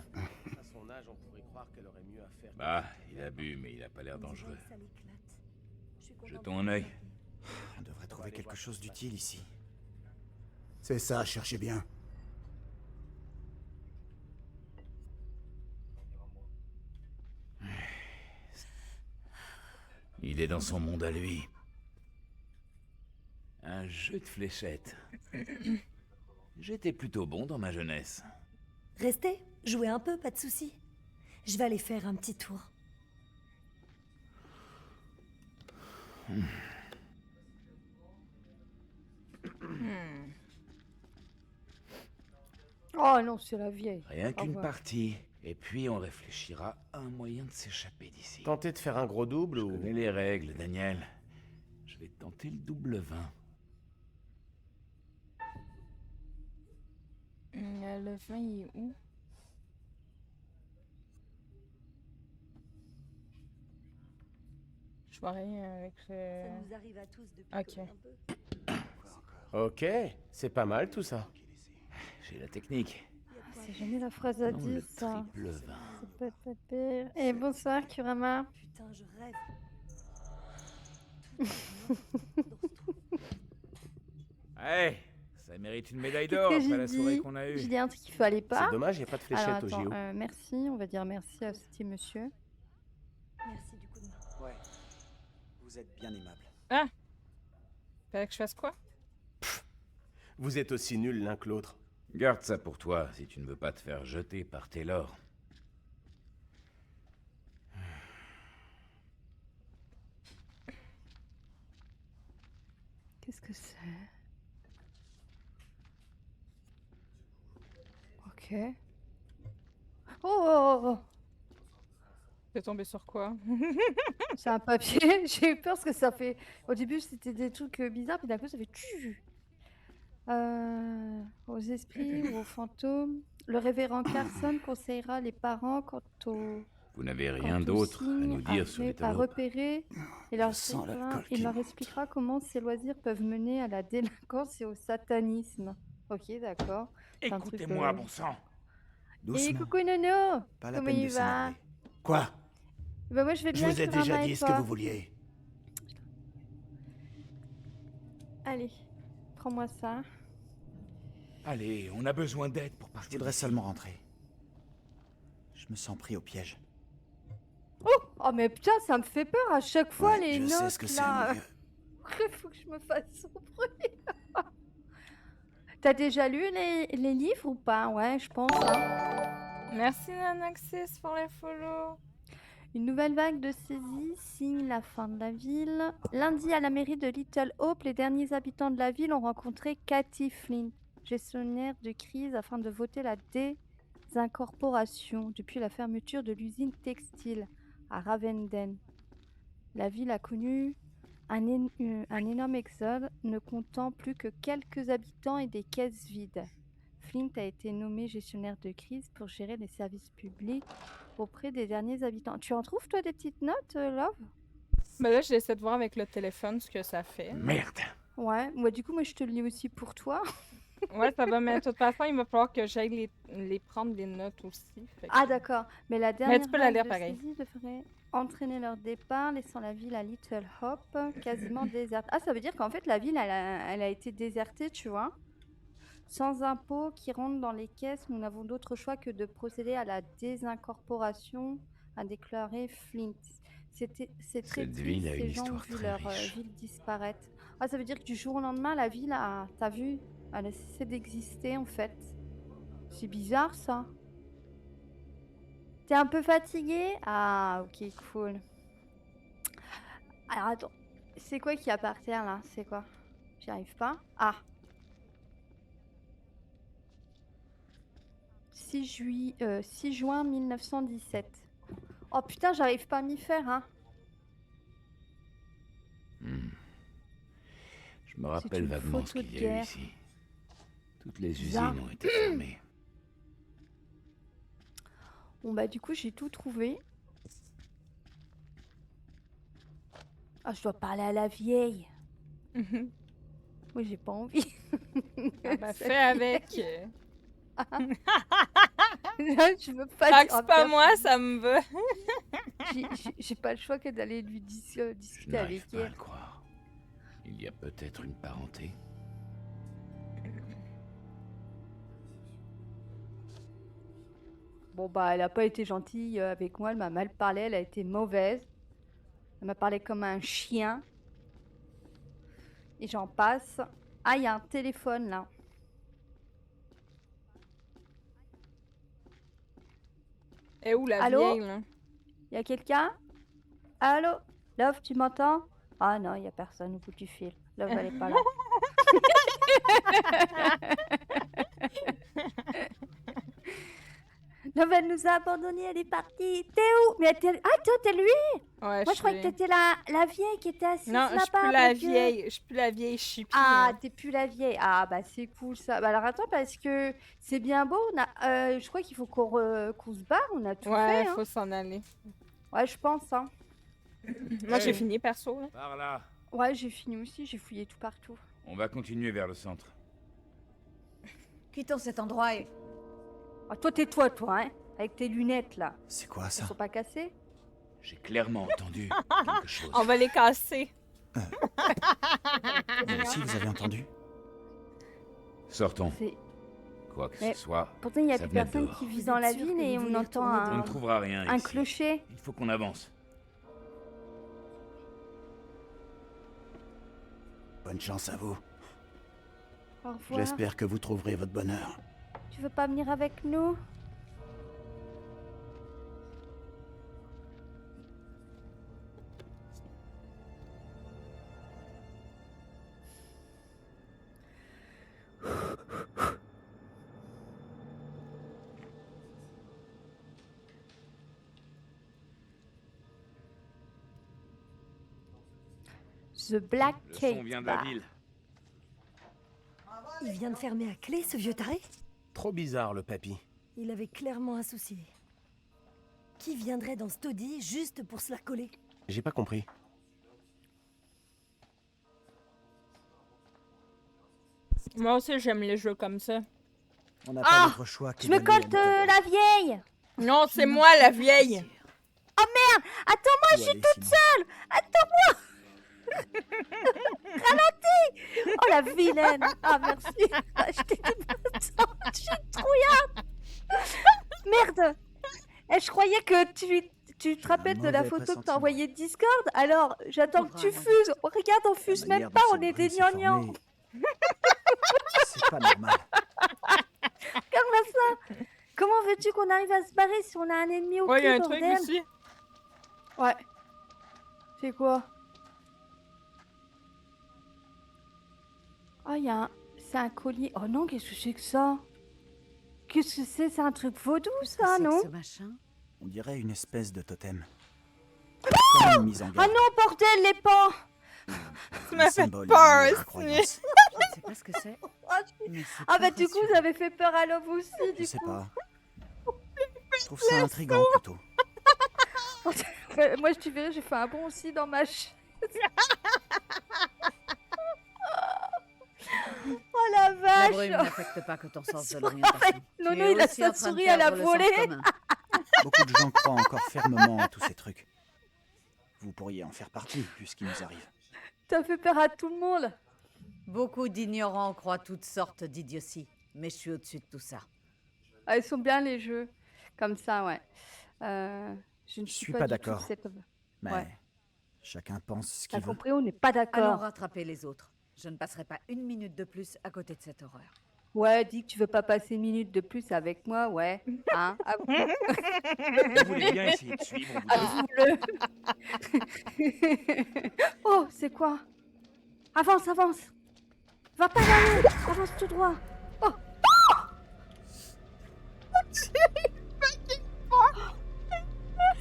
À son âge, on pourrait croire qu'elle aurait mieux à faire.
Bah, il a bu, mais il a pas l'air dangereux.
Ça l'éclate. Je suis contente
Jetons un œil.
On devrait trouver quelque chose d'utile ici.
C'est ça, cherchez bien.
Il est dans son monde à lui. Un jeu de fléchettes. J'étais plutôt bon dans ma jeunesse.
Restez, jouez un peu, pas de souci. Je vais aller faire un petit tour.
Oh non, c'est la vieille.
Rien
Au
qu'une
revoir.
partie. Et puis on réfléchira à un moyen de s'échapper d'ici.
Tenter de faire un gros double
Je
ou...
connais les règles, Daniel. Je vais tenter le double 20.
Le vin, il est où? Je vois rien avec le...
Ça nous arrive à tous depuis
Ok.
un peu.
Ok, c'est pas mal tout ça.
J'ai la technique.
C'est jamais la phrase à
Non,
10,
le
ça.
triple 20.
C'est pas ta pire. Et bonsoir, Kurama.
Putain, je rêve.
Hey, ça mérite une médaille
Qu'est-ce
d'or
que
après
j'ai
la soirée
dit?
qu'on a eue.
J'ai dit un truc qu'il fallait pas.
C'est dommage, il n'y a pas de fléchette
Alors,
au
attends,
JO.
merci, on va dire merci à ce petit monsieur.
Merci du coup de main.
Ouais. Vous êtes bien aimable.
Ah! Fallait que je fasse quoi?
Vous êtes aussi nuls l'un que l'autre.
Garde ça pour toi si tu ne veux pas te faire jeter par Taylor.
Qu'est-ce que c'est? Ok. Oh, oh, oh.
T'es tombé sur quoi?
C'est un papier. J'ai eu peur parce que ça fait. Au début, c'était des trucs bizarres, puis d'un coup, ça fait tu. Aux esprits ou aux fantômes. Le révérend Carson conseillera les parents quant au.
Vous n'avez
quant
rien
aux
d'autre à
signes
nous dire sur les
à
taupes.
repérer. Et leur
sens
expliquera,
l'alcool
il
qui
leur
monte.
expliquera comment ces loisirs peuvent mener à la délinquance et au satanisme. Ok, d'accord. C'est un truc,
Écoutez-moi, bon sang.
Et
Doucement.
coucou Nono.
Pas la
Comment
peine
il
de
va?
s'énerver. Quoi?
Bah moi je vais
Je
bien.
vous ai
Kurama,
déjà
et
dit ce
toi
que vous vouliez.
Allez, prends-moi ça.
Allez, on a besoin d'aide pour
Je
partir.
voudrais
d'ici.
seulement rentrer. Je me sens pris au piège.
Oh mais putain, ça me fait peur à chaque fois
Ouais,
les
je
notes
sais ce que c'est,
là.
mon vieux.
Il faut que je me fasse son bruit. T'as déjà lu les livres ou pas? Ouais, je pense. Hein.
Merci Nanaxis pour les follow.
Une nouvelle vague de saisies signe la fin de la ville. Lundi, à la mairie de Little Hope, les derniers habitants de la ville ont rencontré Cathy Flint, gestionnaire de crise, afin de voter la désincorporation depuis la fermeture de l'usine textile à Ravenden. La ville a connu un énorme exode, ne comptant plus que quelques habitants et des caisses vides. Flint a été nommé gestionnaire de crise pour gérer les services publics auprès des derniers habitants. Tu en trouves, toi, des petites notes, Love?
Bah là, j'essaie de voir avec le téléphone ce que ça fait.
Merde.
Ouais, moi, du coup, moi, je te le lis aussi pour toi.
Ouais, ça va, mais de toute façon, il va falloir que j'aille les prendre des notes aussi. Fait que-
Ah, d'accord. Mais la dernière
tu peux la
vague
lire
de
pareil.
saisie devrait entraîner leur départ, laissant la ville à Little Hope quasiment déserte. Ah, ça veut dire qu'en fait, la ville, elle a été désertée, tu vois. Sans impôts qui rentrent dans les caisses, nous n'avons d'autre choix que de procéder à la désincorporation, a déclaré Flint. C'est très
Cette
triste,
ville a
ces
une
gens ont
histoire
vu
très
leur
riche.
ville disparaître. Ah, ça veut dire que du jour au lendemain, la ville a, t'as vu, elle a cessé d'exister en fait. C'est bizarre ça. T'es un peu fatigué? Ah, ok, cool. Alors attends, c'est quoi qui a par terre là? C'est quoi? J'y arrive pas. Ah. 6 juin 1917. Oh putain, j'arrive pas à m'y faire, hein.
Je me rappelle
une
vaguement ce
photo de
qu'il y a eu
guerre.
ici. Toutes les
Bizarre.
usines ont été fermées.
Bon bah du coup, j'ai tout trouvé. Ah, je dois parler à la vieille. Oui, j'ai pas envie.
Ah bah, fais avec.
Je veux pas
Axe
dire à
pas moi,
personne.
ça me va.
J'ai pas le choix que d'aller lui
Je
discuter avec
n'arrive pas à
elle.
le croire. Il y a peut-être une parenté.
Bon bah elle a pas été gentille avec moi, elle m'a mal parlé, elle a été mauvaise. Elle m'a parlé comme un chien. Et j'en passe. Ah, il y a un téléphone là.
Et où la
Allô?
vieille, là?
Il y a quelqu'un? Allô? Love, tu m'entends? Ah non, il y a personne au bout du fil. Love, elle est pas là. Non, mais elle nous a abandonnés, elle est partie. T'es où? Mais ah, toi, t'es lui?
Ouais,
Moi, je croyais que t'étais la vieille qui était assise
Non,
là-bas.
je suis plus la
avec,
vieille. Je suis plus la vieille chipie.
Ah, t'es plus la vieille. Ah, bah c'est cool ça. Bah alors attends, parce que c'est bien beau. Je crois qu'il faut qu'on se barre. On a tout
Ouais,
fait. Hein.
faut s'en aller.
Ouais, je pense. Hein.
Moi, j'ai fini perso. Là.
Par là.
Ouais, j'ai fini aussi. J'ai fouillé tout partout.
On va continuer vers le centre.
Quittons cet endroit et...
Ah, toi, tais-toi, toi, hein. Avec tes lunettes là.
C'est quoi
Elles
ça?
sont pas cassées?
J'ai clairement entendu quelque chose.
On va les casser.
Vous aussi, vous avez entendu?
Sortons.
C'est-
Quoi que
Mais
ce soit,
Pourtant, il y a
ça
plus
venait
personne
dehors.
qui vit
Vous
dans
êtes
la
sûr
ville
que
et
vous
on
voulez
entend
retourner
On ne
un
trouvera rien ici.
clocher.
Il faut qu'on avance.
Bonne chance à vous.
Au revoir.
J'espère que vous trouverez votre bonheur.
Tu veux pas venir avec nous? The Black
Le son
Cake
vient de la
Bar.
ville.
Il vient de fermer à clé, ce vieux taré?
Trop bizarre, le papy.
Il avait clairement un souci. Qui viendrait dans ce taudis juste pour se la coller?
J'ai pas compris.
Moi aussi, j'aime les jeux comme ça.
On n'a
Ah,
pas d'autre choix que
Je me
d'aller à
colle de la vieille.
Non, c'est moi la vieille.
Oh merde! Attends-moi, je suis toute seule! Attends-moi! Ralentis! Oh la vilaine! Ah merci! Ah, je t'ai dit attends, je suis une trouillarde! Merde! Eh, je croyais que tu te rappelles de la
mauvais
photo que t'as
pressentiment.
envoyée Discord? Alors, j'attends que tu fuses. Oh, regarde, on fuse même pas, on est des gnangnans.
C'est pas normal.
Regarde-moi ça! Comment veux-tu qu'on arrive à se barrer si on a un ennemi au
Ouais,
cul,
y a un truc
bordel?
ici.
Ouais. C'est quoi? Ah, c'est un collier. Oh non, qu'est-ce que c'est que ça? Qu'est-ce que c'est? C'est un truc vaudou, ça, non?
ce machin?
On dirait une espèce de totem. Comme une mise en
Ah
garde.
non, bordel, les pans!
Tu m'as fait
symbole
peur
de la
aussi.
croyance.
Je ne sais pas ce que c'est. mais c'est
Ah bah
pas
du coup,
rassurant.
vous avez fait peur à l'homme aussi,
Je
du
sais
coup.
pas. Je trouve ça intriguant plutôt.
Moi, je te verrai, j'ai fait un bond aussi dans ma chaise. Oh la
La
vache!
brume n'affecte pas que ton sens de l'orientation.
Nono,
Tu es
il a
aussi
sa
en train de
souris, elle a
perdre le sens
volé.
commun.
Beaucoup de gens croient encore fermement à tous ces trucs. Vous pourriez en faire partie, puisqu'il nous arrive.
T'as fait peur à tout le monde.
Beaucoup d'ignorants croient toutes sortes d'idioties, mais je suis au-dessus de tout ça.
Ah, ils sont bien les jeux. Comme ça, ouais. Je ne
suis
pas,
pas
du tout
d'accord.
cette-
Mais
Ouais.
chacun pense ce
T'as
qu'il veut.
compris, on n'est pas
Allons
d'accord.
rattraper les autres. Je ne passerai pas une minute de plus à côté de cette horreur.
Ouais, dis que tu veux pas passer une minute de plus avec moi, ouais. Hein?
Vous voulez bien essayer de suivre, vous
Avoue-le. Oh, c'est quoi? Avance, avance. Va pas là-haut. Avance tout droit. Oh.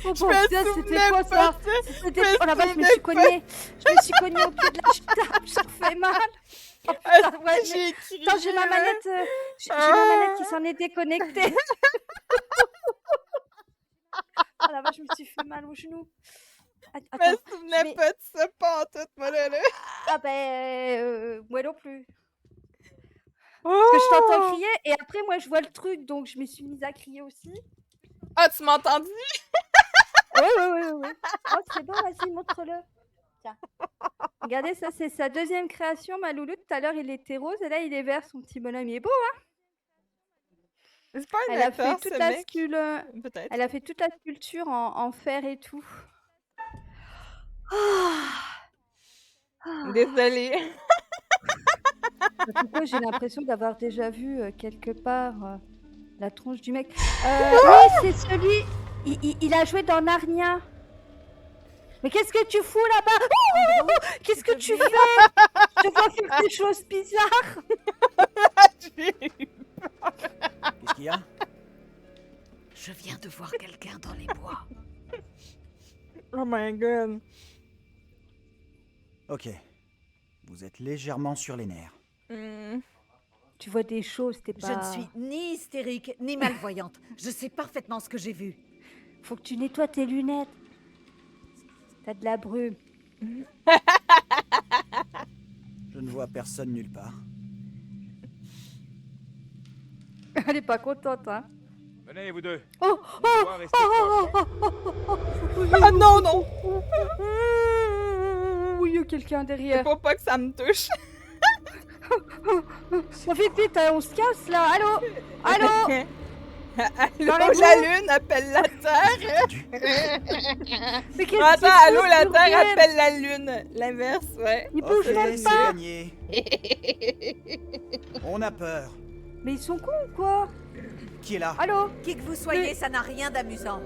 Oh
Je
bon,
me
Dieu, c'était
souvenais
quoi
pas
ça?
de ça.
C'était...
Je me
Oh la vache, je me
souvenais
suis
pas.
cognée. Je me suis cognée au pied de la table, ça fait mal. Oh putain, ouais,
J'ai
mais...
écrit.
Attends, j'ai ma manette, j'ai ma manette qui s'en est déconnectée. Oh la vache, je me suis fait mal au genou.
Je me
Attends,
souvenais
vais-
pas de ça, pas en tout, moi, là.
Ah ben, moi non plus.
Oh!
Parce que je t'entends crier et après moi je vois le truc donc je me suis mise à crier aussi.
Ah, tu m'as entendu?
Ouais. Oh c'est bon, vas-y montre-le. Tiens. Regardez ça c'est sa deuxième création ma loulou. Tout à l'heure il était rose et là il est vert son petit bonhomme. Il est beau hein.
C'est pas un
Elle a
acteur,
fait toute
ce
la
mec. Peut-être.
Elle a fait toute la sculpture en fer et tout.
Désolée.
Pourquoi j'ai l'impression d'avoir déjà vu quelque part la tronche du mec. Oui, c'est celui. Il a joué dans Narnia. Mais qu'est-ce que tu fous là-bas? Oh, qu'est-ce que tu fais? Je vois faire des choses bizarres.
Qu'est-ce qu'il y a?
Je viens de voir quelqu'un dans les bois.
Oh my god.
Ok. Vous êtes légèrement sur les nerfs.
Tu vois des choses, t'es pas...
Je ne suis ni hystérique, ni malvoyante. Je sais parfaitement ce que j'ai vu.
Faut que tu nettoies tes lunettes. T'as de la brume.
Je ne vois personne nulle part.
Elle est pas contente, hein.
Venez, vous deux.
Oh,
On doit rester proches.
Ah non, non!
Oui, il y a quelqu'un derrière.
Faut pas que ça me touche.
Bon, vite, vite, on se casse là. Allô? Allô?
Allô,
Parlez-vous?
la lune appelle la terre.
Mais qu'est-ce
Attends,
qui se
allô,
passe,
la
Muriel?
terre appelle la lune. L'inverse, ouais.
Il bouge
Ok,
même
c'est
pas.
gagné. On a peur.
Mais ils sont cons ou quoi?
Qui est là?
Allô?
Qui que vous soyez, ça n'a rien d'amusant.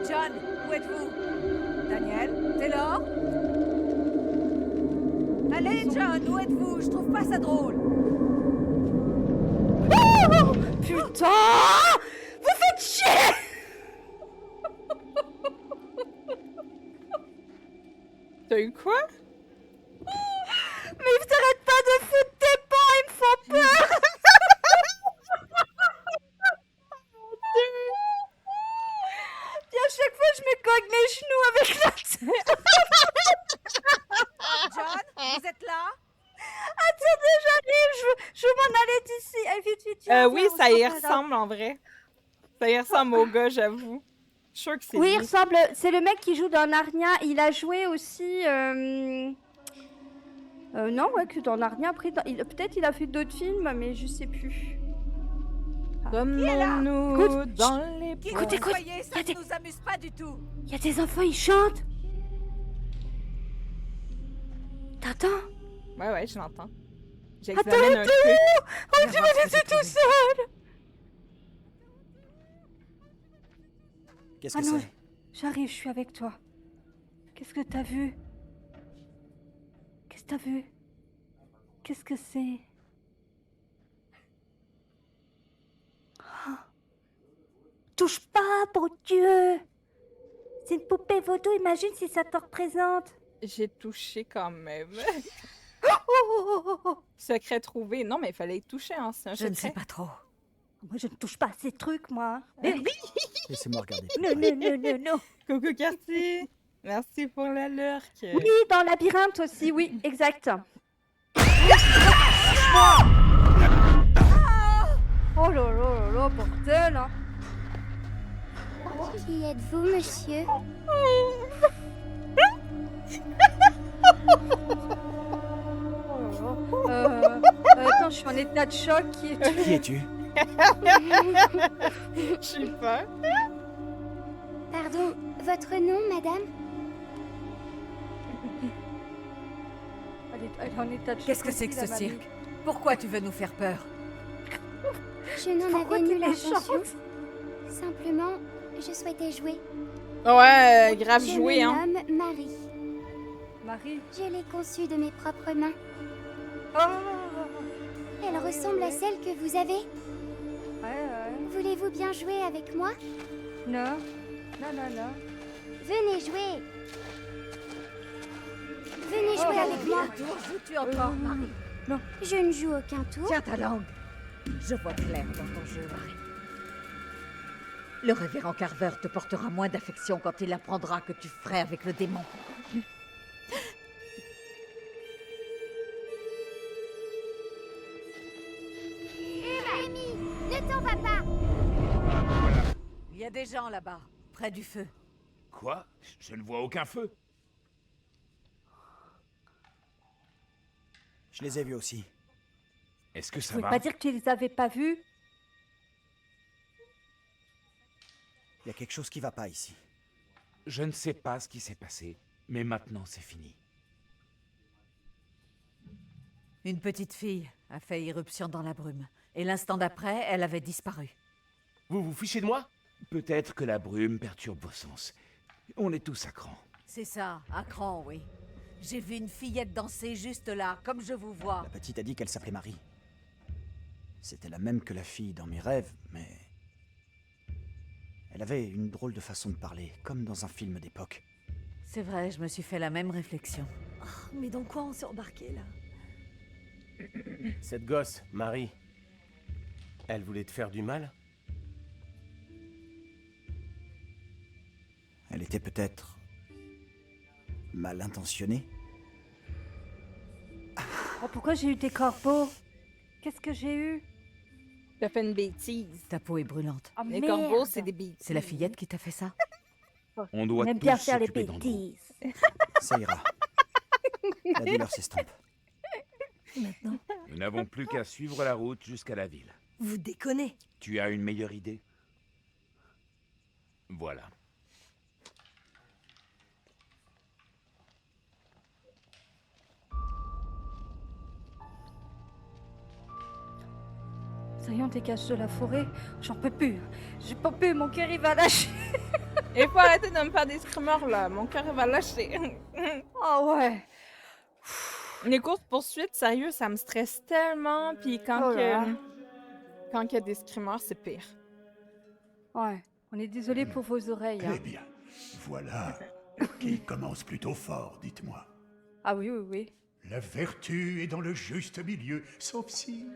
John, où êtes-vous? Daniel? Taylor? Allez, John, où êtes-vous? Je trouve pas ça drôle.
Oh, putain! Vous faites chier!
T'as eu quoi?
Mais vous arrêtez pas de foutre des pans, ils me font peur! Puis à chaque fois, je me cogne les genoux avec la tête.
John, vous êtes là?
Attendez, j'arrive, je veux m'en aller d'ici. Allez, vite, vite, viens,
Oui,
viens, on
ça
s'en
y
va, là.
ressemble en vrai. Ça y ressemble au gars, j'avoue. Je suis sûre que c'est
Oui, il
lui.
ressemble. C'est le mec qui joue dans Narnia. Il a joué aussi. Non, ouais, que dans Narnia. Après, peut-être il a fait d'autres films, mais je sais plus.
Promenons-nous
Écoute,
dans les
Qui
bois.
que vous soyez, ça ne nous amuse pas du tout.
Il y a des enfants, ils chantent. T'entends?
Ouais, ouais, je l'entends.
Attends,
J'examine un
t'es
truc.
où? Oh, tu m'as laissé tout seul.
Qu'est-ce
Ah
que
non,
c'est?
j'arrive, je suis avec toi. Qu'est-ce que t'as vu? Qu'est-ce que t'as vu? Qu'est-ce que c'est? Oh. Touche pas, bon Dieu! C'est une poupée vaudou, imagine si ça te représente.
J'ai touché quand même.
Oh, oh, oh, oh.
Secret trouvé. Non, mais il fallait y toucher, hein. C'est un
Je ne
secret.
sais pas trop.
Moi, je ne touche pas à ces trucs, moi.
Laissez-moi regarder.
Non, non, non, non, non.
Coucou, Cartier. Merci pour la lurk.
Oui, dans le labyrinthe aussi, oui, exact. Oh là là là là, bordel, hein.
Qui êtes-vous, monsieur?
Attends, je suis en état de choc. Qui es-tu?
Qui es-tu?
Je sais pas.
Pardon, votre nom, madame?
Elle est en état de choc.
Qu'est-ce que c'est que
aussi,
ce
la mamie.
cirque? Pourquoi tu veux nous faire peur?
Je n'en
Pourquoi
avais
tu
nulle
les
intention.
chantes?
Simplement, je souhaitais jouer.
Ouais, grave
Je
joué,
me
hein.
nomme Marie.
Marie.
Je l'ai conçue de mes propres mains.
Oh.
Elle ressemble à celle que vous avez.
Ouais.
Voulez-vous bien jouer avec moi?
Non. Non, non, non.
Venez jouer. Venez
Oh,
jouer
Marie,
avec moi.
Quel tour joues-tu encore, Marie?
Je ne joue aucun tour.
Tiens ta langue. Je vois clair dans ton jeu, Marie. Le révérend Carver te portera moins d'affection quand il apprendra que tu ferais avec le démon.
Amy, ne t'en va pas.
Il y a des gens là-bas, près du feu.
Quoi? Je ne vois aucun feu.
Je les ai vus aussi.
Est-ce que ça
Ça veut
va?
pas dire que tu les avais pas vus.
Il y a quelque chose qui va pas ici.
Je ne sais pas ce qui s'est passé, mais maintenant c'est fini.
Une petite fille a fait irruption dans la brume. Et l'instant d'après, elle avait disparu.
Vous vous fichez de moi?
Peut-être que la brume perturbe vos sens. On est tous à cran.
C'est ça, à cran, oui. J'ai vu une fillette danser juste là, comme je vous vois.
La petite a dit qu'elle s'appelait Marie. C'était la même que la fille dans mes rêves, mais... Elle avait une drôle de façon de parler, comme dans un film d'époque.
C'est vrai, je me suis fait la même réflexion.
Oh, mais dans quoi on s'est embarqué là?
Cette gosse, Marie, elle voulait te faire du mal?
Elle était peut-être mal intentionnée.
Oh, pourquoi j'ai eu tes corbeaux? Qu'est-ce que j'ai eu?
T'as fait une bêtise.
Ta peau est brûlante.
Oh,
Les
merde.
corbeaux, c'est des bêtises.
C'est la fillette qui t'a fait ça?
On doit
On aime
tous
bien faire les
s'occuper d'Andrew.
bêtises.
Ça ira. La douleur s'estompe.
Maintenant,
Nous n'avons plus qu'à suivre la route jusqu'à la ville.
vous déconnez.
Tu as une meilleure idée? Voilà.
Ça y est, on dégage de la forêt. J'en peux plus. J'ai pas pu, mon cœur il va lâcher.
Et faut arrêter de me faire des screamers là, mon cœur il va lâcher.
Oh ouais.
Les courses poursuites, sérieux, ça me stresse tellement. Puis quand
Oh là là.
quand il y a des screamers, c'est pire.
Ouais, on est désolé pour vos oreilles. Hein.
Eh bien, voilà qui commence plutôt fort, dites-moi.
Ah oui, oui, oui.
La vertu est dans le juste milieu, sauf si...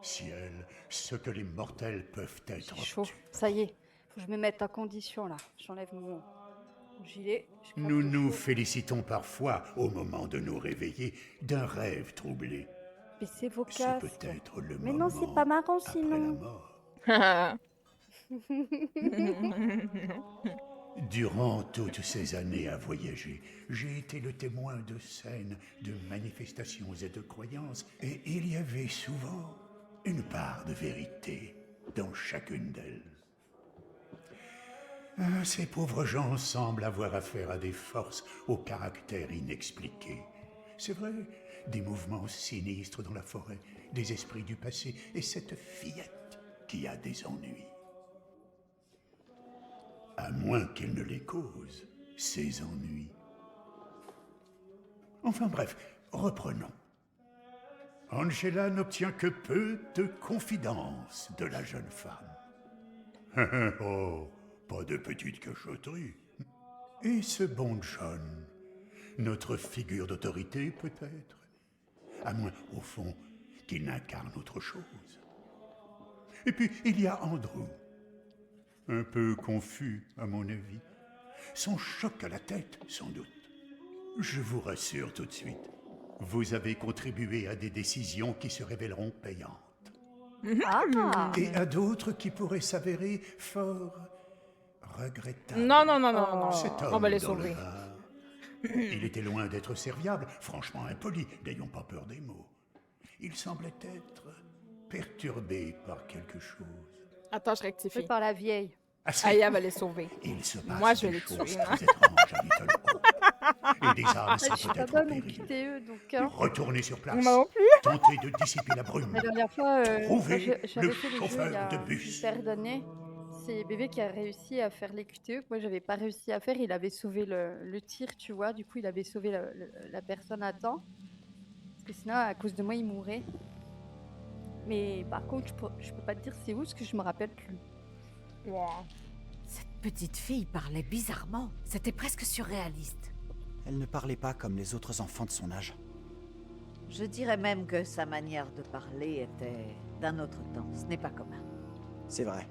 Ciel, ce que les mortels peuvent être.
C'est chaud. Ça y est. Faut que je me mette en condition là. J'enlève mon gilet. je prends
Nous
le
nous
chaud.
félicitons parfois, au moment de nous réveiller, d'un rêve troublé.
Mais c'est vos
C'est
casques.
peut-être le
Mais
moment
non, c'est pas marrant
après la
sinon.
mort. Durant toutes ces années à voyager, j'ai été le témoin de scènes, de manifestations et de croyances, et il y avait souvent une part de vérité dans chacune d'elles. Ces pauvres gens semblent avoir affaire à des forces au caractère inexpliqué. C'est vrai, des mouvements sinistres dans la forêt, des esprits du passé, et cette fillette qui a des ennuis. À moins qu'elle ne les cause, ces ennuis. Enfin bref, reprenons. Angela n'obtient que peu de confidence de la jeune femme. Oh, pas de petite cachotterie. Et ce bon John, notre figure d'autorité peut-être, à moins, au fond, qu'il n'incarne autre chose. Et puis, il y a Andrew. Un peu confus, à mon avis. Son choc à la tête, sans doute. Je vous rassure tout de suite. Vous avez contribué à des décisions qui se révéleront payantes.
Ah.
Et à d'autres qui pourraient s'avérer fort regrettables.
Non, non, non, non, non.
Cet homme
On va les
dans le
sauver.
bar, il était loin d'être serviable, franchement impoli, n'ayons pas peur des mots. Il semblait être perturbé par quelque chose.
Attends, je rectifie.
Fait par la vieille.
Aya va les sauver.
Il se passe
Moi, je vais
des
les
choses
tuer.
très étranges à Little Hope. Et des âmes
Ah, je
sont
suis pas
peut-être en
bonne en
péril.
QTE donc. Hein.
Retournez sur place.
Moi non plus.
Tentez de dissiper la brume.
La dernière fois,
Trouvez
quand j'avais
le
fait le jeu il y
chauffeur
a
de
une
bus.
paire d'années. C'est Bébé qui a réussi à faire les QTE que moi j'avais pas réussi à faire. Il avait sauvé le tir, tu vois. Du coup, il avait sauvé la personne à temps. Parce que sinon, à cause de moi, il mourrait. Mais par contre, je peux pas te dire c'est où parce que je me rappelle plus.
Wow.
Cette petite fille parlait bizarrement. C'était presque surréaliste.
Elle ne parlait pas comme les autres enfants de son âge.
Je dirais même que sa manière de parler était d'un autre temps. Ce n'est pas commun.
C'est vrai.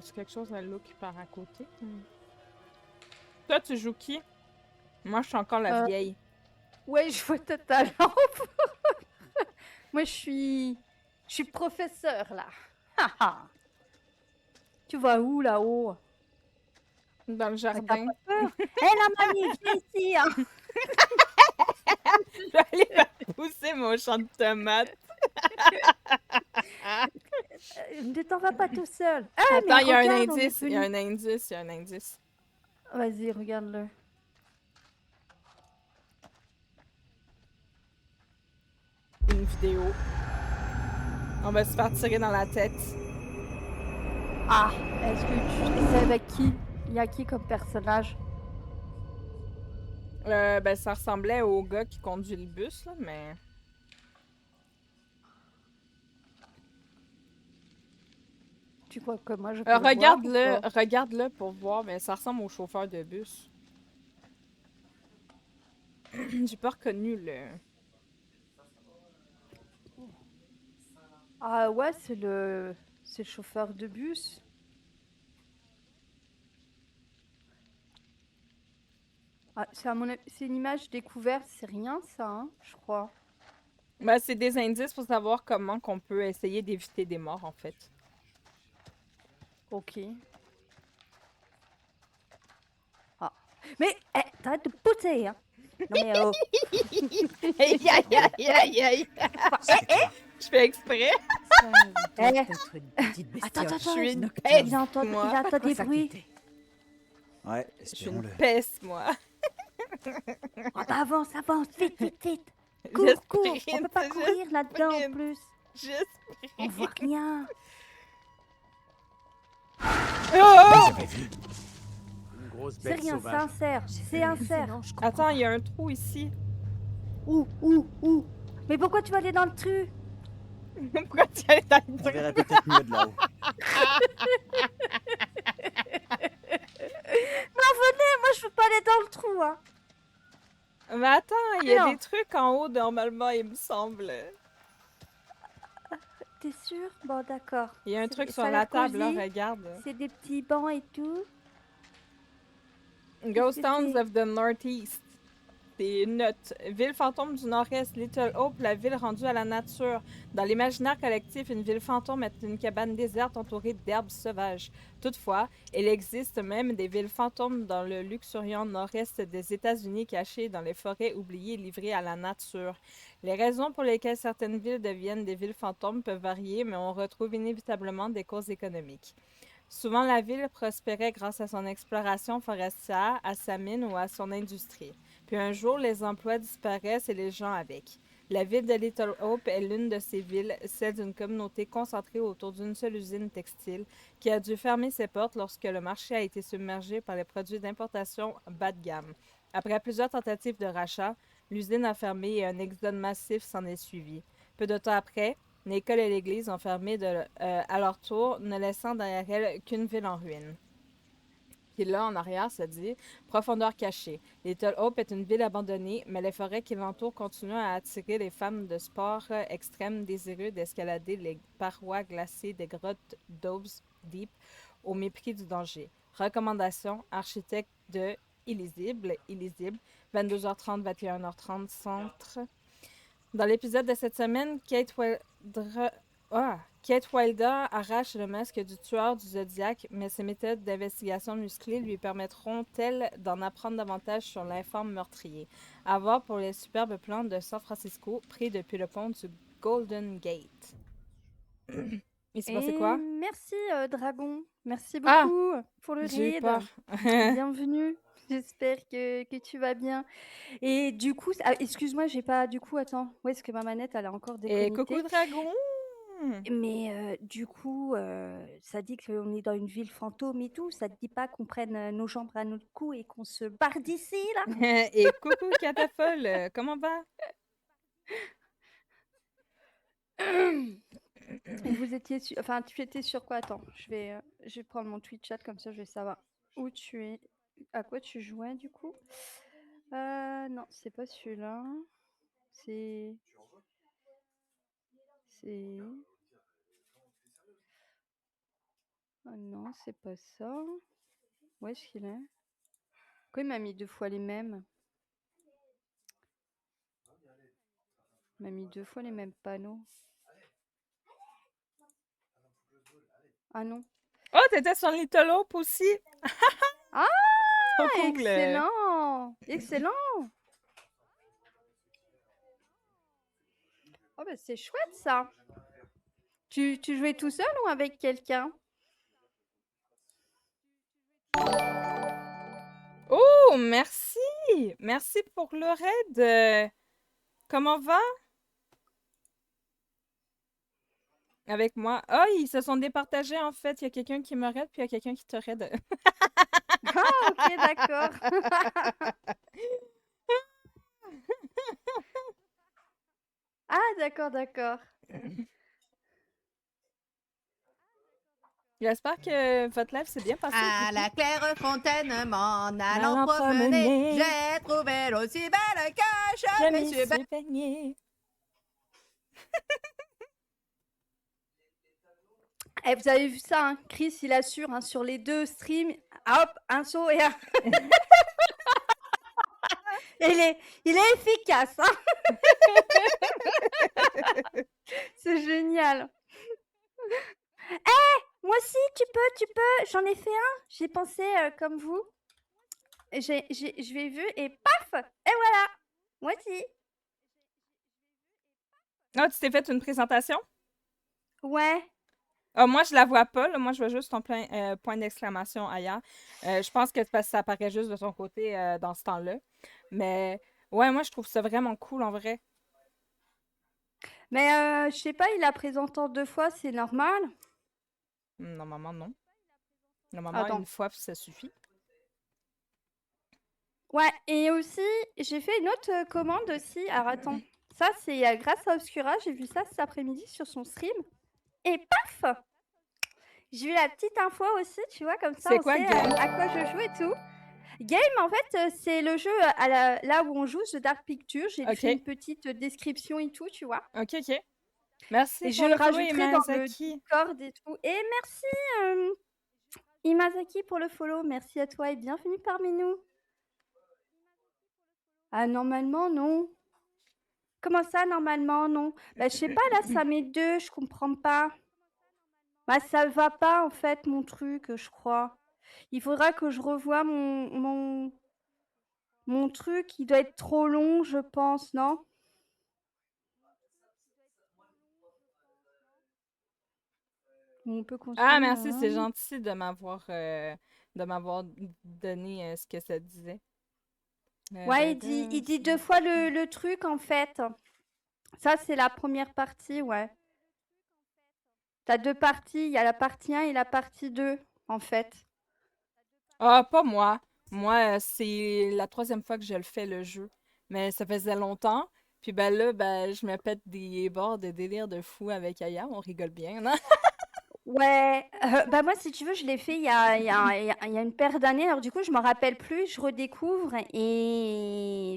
C'est quelque chose à l'eau qui part à côté. Toi, tu joues qui? Moi, je suis encore la vieille.
Ouais, je vois ta talent. Moi, je suis professeur là. Haha. Tu vas où là-haut?
Dans le
T'as
jardin.
pas peur? Hé la mamie, viens ici. Hein.
Je vais aller faire pousser mon champ de tomates.
Ne t'en vas pas tout seul. Ah, mais
Attends, il y a un
regarde, on est
indice. Il y a
venu.
un indice. Il y a un indice.
Vas-y, regarde-le.
Une vidéo. On va se faire tirer dans la tête.
Ah, est-ce que tu sais avec qui? Il y a qui comme personnage?
Ben, ça ressemblait au gars qui conduit le bus, là, mais...
Tu crois que moi, je peux le voir ou
Regarde-le,
pas?
regarde-le pour voir, mais ça ressemble au chauffeur de bus. J'ai pas reconnu le...
Ah ouais, c'est le chauffeur de bus. Ah, c'est une image découverte, c'est rien ça, hein, je crois.
Ben, c'est des indices pour savoir comment qu'on peut essayer d'éviter des morts, en fait.
Ok. Ah. Mais, t'arrêtes de pousser, hein. Non mais oh.
Aïe, aïe, aïe, aïe, aïe. Je fais exprès.
Ça doit être une petite
Attends,
bestiole.
attends,
Je suis une
il
peste,
entend,
moi.
il entend des
Faut
bruits.
s'inquiéter.
Ouais,
Je suis une
espérons-le.
peste, moi.
Ah bah avance, avance, vite, vite, vite. Cours, cours, on peut pas courir là-dedans en plus. On voit rien.
Oh!
Une grosse
C'est
bête
rien, c'est
sauvage.
un cerf, c'est un cerf.
Attends, il y a un trou ici.
Où? Mais pourquoi tu vas aller dans le trou?
Pourquoi tu es dans le
On verrait peut-être mieux de là-haut.
Non, venez, moi je veux pas aller dans le trou, hein.
Mais attends, il y a
Non.
des trucs en haut normalement, il me semble.
T'es sûr? Bon, d'accord.
Il y a un
C'est-
truc
ça
sur
a
la
l'air
table, là,
cosy.
regarde.
C'est des petits bancs et tout.
Ghost
que
Towns
c'est?
of the Northeast. C'est une note. Ville fantôme du Nord-Est, Little Hope, la ville rendue à la nature. Dans l'imaginaire collectif, une ville fantôme est une cabane déserte entourée d'herbes sauvages. Toutefois, il existe même des villes fantômes dans le luxuriant nord-est des États-Unis cachées dans les forêts oubliées livrées à la nature. Les raisons pour lesquelles certaines villes deviennent des villes fantômes peuvent varier, mais on retrouve inévitablement des causes économiques. Souvent, la ville prospérait grâce à son exploration forestière, à sa mine ou à son industrie. Puis un jour, les emplois disparaissent et les gens avec. La ville de Little Hope est l'une de ces villes, celle d'une communauté concentrée autour d'une seule usine textile qui a dû fermer ses portes lorsque le marché a été submergé par les produits d'importation bas de gamme. Après plusieurs tentatives de rachat, l'usine a fermé et un exode massif s'en est suivi. Peu de temps après, l'école et l'église ont fermé à leur tour, ne laissant derrière elles qu'une ville en ruine. Puis là, en arrière, ça dit « Profondeur cachée. Little Hope est une ville abandonnée, mais les forêts qui l'entourent continuent à attirer les femmes de sport extrêmes désireux d'escalader les parois glacées des grottes Dobbs Deep au mépris du danger. Recommandation, architecte de Illisible, 22h30, 21h30, centre. » Dans l'épisode de cette semaine, Kate Wilder arrache le masque du tueur du Zodiac, mais ses méthodes d'investigation musclées lui permettront-elles d'en apprendre davantage sur l'informe meurtrier? À voir pour les superbes plans de San Francisco, pris depuis le pont du Golden Gate. Il s'est passé quoi?
Merci, Dragon. Merci
Ah!
beaucoup pour le
J'ai eu
raid.
peur.
Bienvenue. J'espère que tu vas bien. Et du coup, excuse-moi, j'ai pas. Du coup, attends. Où est-ce que ma manette, elle a encore
Et
déconnecté?
coucou Dragon!
Mais du coup, ça dit qu'on est dans une ville fantôme et tout. Ça te dit pas qu'on prenne nos jambes à notre cou et qu'on se barre d'ici, là?
Et coucou Catafol, comment va?
Vous étiez sur... Enfin, tu étais sur quoi? Attends, je vais prendre mon Twitch chat, comme ça je vais savoir où tu es, à quoi tu jouais du coup. Non, c'est pas celui-là. C'est... Ah non, c'est pas ça. Où est-ce qu'il est? Pourquoi il m'a mis 2 fois les mêmes? Il m'a mis 2 fois les mêmes panneaux. Ah non.
Oh, t'étais sur Little Hope aussi?
Ah!
Trop cool!
Excellent! Excellent! Oh bah c'est chouette ça! Tu jouais tout seul ou avec quelqu'un?
Oh, merci! Merci pour le raid! Comment va? Avec moi. Ah, ils se sont départagés en fait. Il y a quelqu'un qui me raid, puis il y a quelqu'un qui te raid.
Ah, ok, d'accord. d'accord, d'accord.
J'espère que votre live s'est bien passé.
À
du coup.
la claire fontaine, m'en allant
Allant
promener,
promener.
j'ai trouvé l'aussi belle que
Je
je me
m'y
suis
suis baignée.
Eh, vous avez vu ça, hein? Chris, il assure hein, sur les 2 streams. Hop, un saut et un. Il est efficace. Hein. C'est génial. Moi aussi, tu peux. J'en ai fait un. J'ai pensé comme vous. Je l'ai vu et paf! Et voilà. Moi aussi.
Ah, tu t'es fait une présentation?
Ouais.
Ah, moi, je la vois pas. Là. Moi, je vois juste ton point d'exclamation ailleurs. Je pense que c'est parce que ça apparaît juste de ton côté dans ce temps-là. Mais ouais, moi, je trouve ça vraiment cool en vrai.
Mais je sais pas, il la présente en 2 fois, c'est normal.
Normalement, non. Normalement,
Attends.
une fois, puis ça suffit.
Ouais, et aussi, j'ai fait une autre commande aussi. Alors attends, ça c'est grâce à Obscura, j'ai vu ça cet après-midi sur son stream. Et paf! J'ai eu la petite info aussi, tu vois, comme ça
C'est
on
quoi,
sait
Game?
à quoi je joue et tout. Game, en fait, c'est le jeu là où on joue, The Dark Picture. J'ai
Ok.
fait une petite description et tout, tu vois.
Ok, ok. Merci
Et
pour
je
le
le
follow,
rajouterai dans le
Imazaki.
Discord et tout. Et merci Imazaki pour le follow. Merci à toi et bienvenue parmi nous. Ah, normalement, non. Comment ça, normalement, non? Bah, je sais pas, là, ça met 2, je comprends pas. Bah, ça va pas, en fait, mon truc, je crois. Il faudra que je revoie mon truc. Il doit être trop long, je pense, non? On peut continuer.
Ah, merci, c'est gentil de m'avoir donné ce que ça disait.
Ouais, il dit 2 fois le truc, en fait. Ça, c'est la première partie, ouais. T'as 2 parties, il y a la partie 1 et la partie 2, en fait.
Ah, pas moi. Moi, c'est la 3e fois que je le fais, le jeu. Mais ça faisait longtemps. Puis ben là, ben, je me pète des bords de délire de fou avec Aya. On rigole bien, non?
Ouais, bah, moi, si tu veux, je l'ai fait il y a une paire d'années. Alors du coup, je m'en rappelle plus, je redécouvre et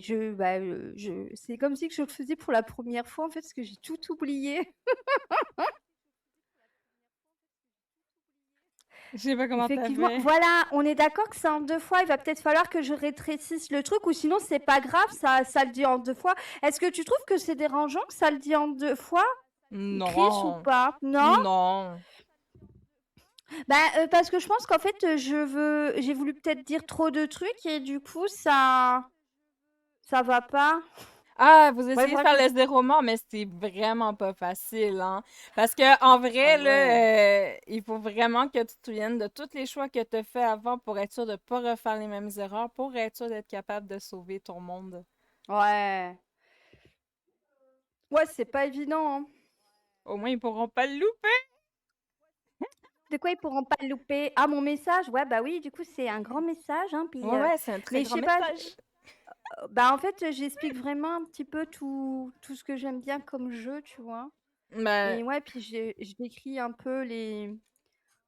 c'est comme si que je le faisais pour la première fois, en fait, parce que j'ai tout oublié.
Je sais pas comment t'as
Effectivement,
fait.
voilà, on est d'accord que c'est en 2 fois. Il va peut-être falloir que je rétrécisse le truc ou sinon c'est pas grave, ça le dit en 2 fois. Est-ce que tu trouves que c'est dérangeant que ça le dit en 2 fois, Chris, ou
Non.
pas? Non?
Non.
Bah, parce que je pense qu'en fait, j'ai voulu peut-être dire trop de trucs et du coup ça va pas.
Ah, vous
Ouais,
essayez de
faudra
faire
que
le 0 mort, mais c'est vraiment pas facile, hein. Parce que en vrai,
Ah ouais.
là, il faut vraiment que tu te souviennes de tous les choix que tu as fait avant pour être sûr de pas refaire les mêmes erreurs, pour être sûr d'être capable de sauver ton monde.
Ouais. Ouais, c'est pas évident, hein.
Au moins, ils pourront pas le louper.
De quoi ils pourront pas le louper? Ah, mon message? Ouais, bah oui, du coup, c'est un grand message, hein, puis,
Ouais, ouais, c'est un très
mais je
grand
sais pas,
message.
bah, en fait, j'explique vraiment un petit peu tout ce que j'aime bien comme jeu, tu vois?
Ben,
Et ouais, puis je décris un peu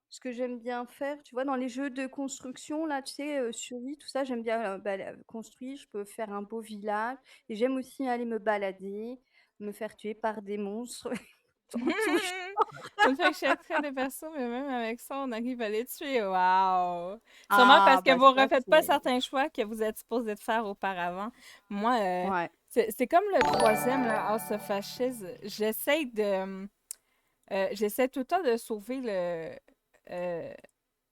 ce que j'aime bien faire, tu vois? Dans les jeux de construction, là, tu sais, survie, tout ça, j'aime bien, bah, construire, je peux faire un beau village et j'aime aussi aller me balader, me faire tuer par des monstres en tout
ça me fait que je suis très des persos, mais même avec ça, on arrive à les tuer. Waouh! Sûrement parce
Ah,
que
bah,
vous
ça,
refaites pas
c'est
certains choix que vous êtes supposé de faire auparavant. Moi,
ouais.
c'est comme le 3e, là, House of Ashes. J'essaie tout le temps de sauver euh,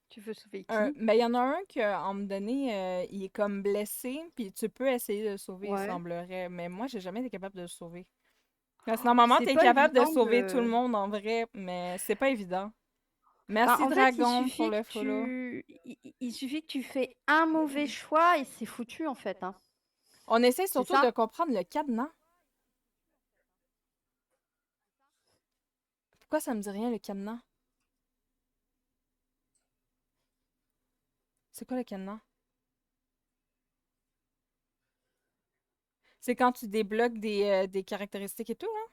Tu veux sauver qui?
mais il y en a un qui, à un moment donné, il est comme blessé, puis tu peux essayer de le sauver, il
Ouais.
semblerait. Mais moi, j'ai jamais été capable de le sauver. Parce que normalement,
C'est
t'es
pas
capable de
évident
sauver tout le
de
monde en vrai, mais c'est pas évident.
bah,
Merci
en fait,
Dragon pour le follow.
il suffit que tu fais un mauvais choix et c'est foutu, en fait, hein.
On essaie
C'est
surtout de
ça?
comprendre le cadenas. Pourquoi ça me dit rien, le cadenas? C'est quoi le cadenas? C'est quand tu débloques des caractéristiques et tout, hein?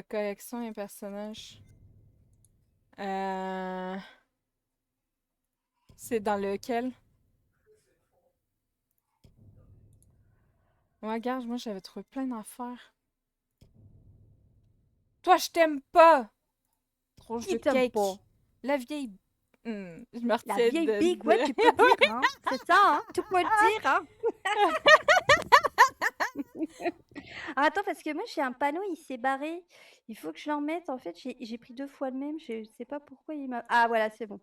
Collection et personnages. C'est dans lequel? Ouais, regarde, moi j'avais trouvé plein d'affaires. Toi, je t'aime pas! Tranche de
Qui t'aime
cake.
pas?
La vieille. Je me
La
retiens
vieille
de
big, ouais, tu peux dire, hein. C'est ça, hein. Tu peux le dire, hein. Ah, attends, parce que moi, j'ai un panneau, il s'est barré. Il faut que je l'en mette. En fait, j'ai pris 2 fois le même. Je sais pas pourquoi il m'a... Ah, voilà, c'est bon.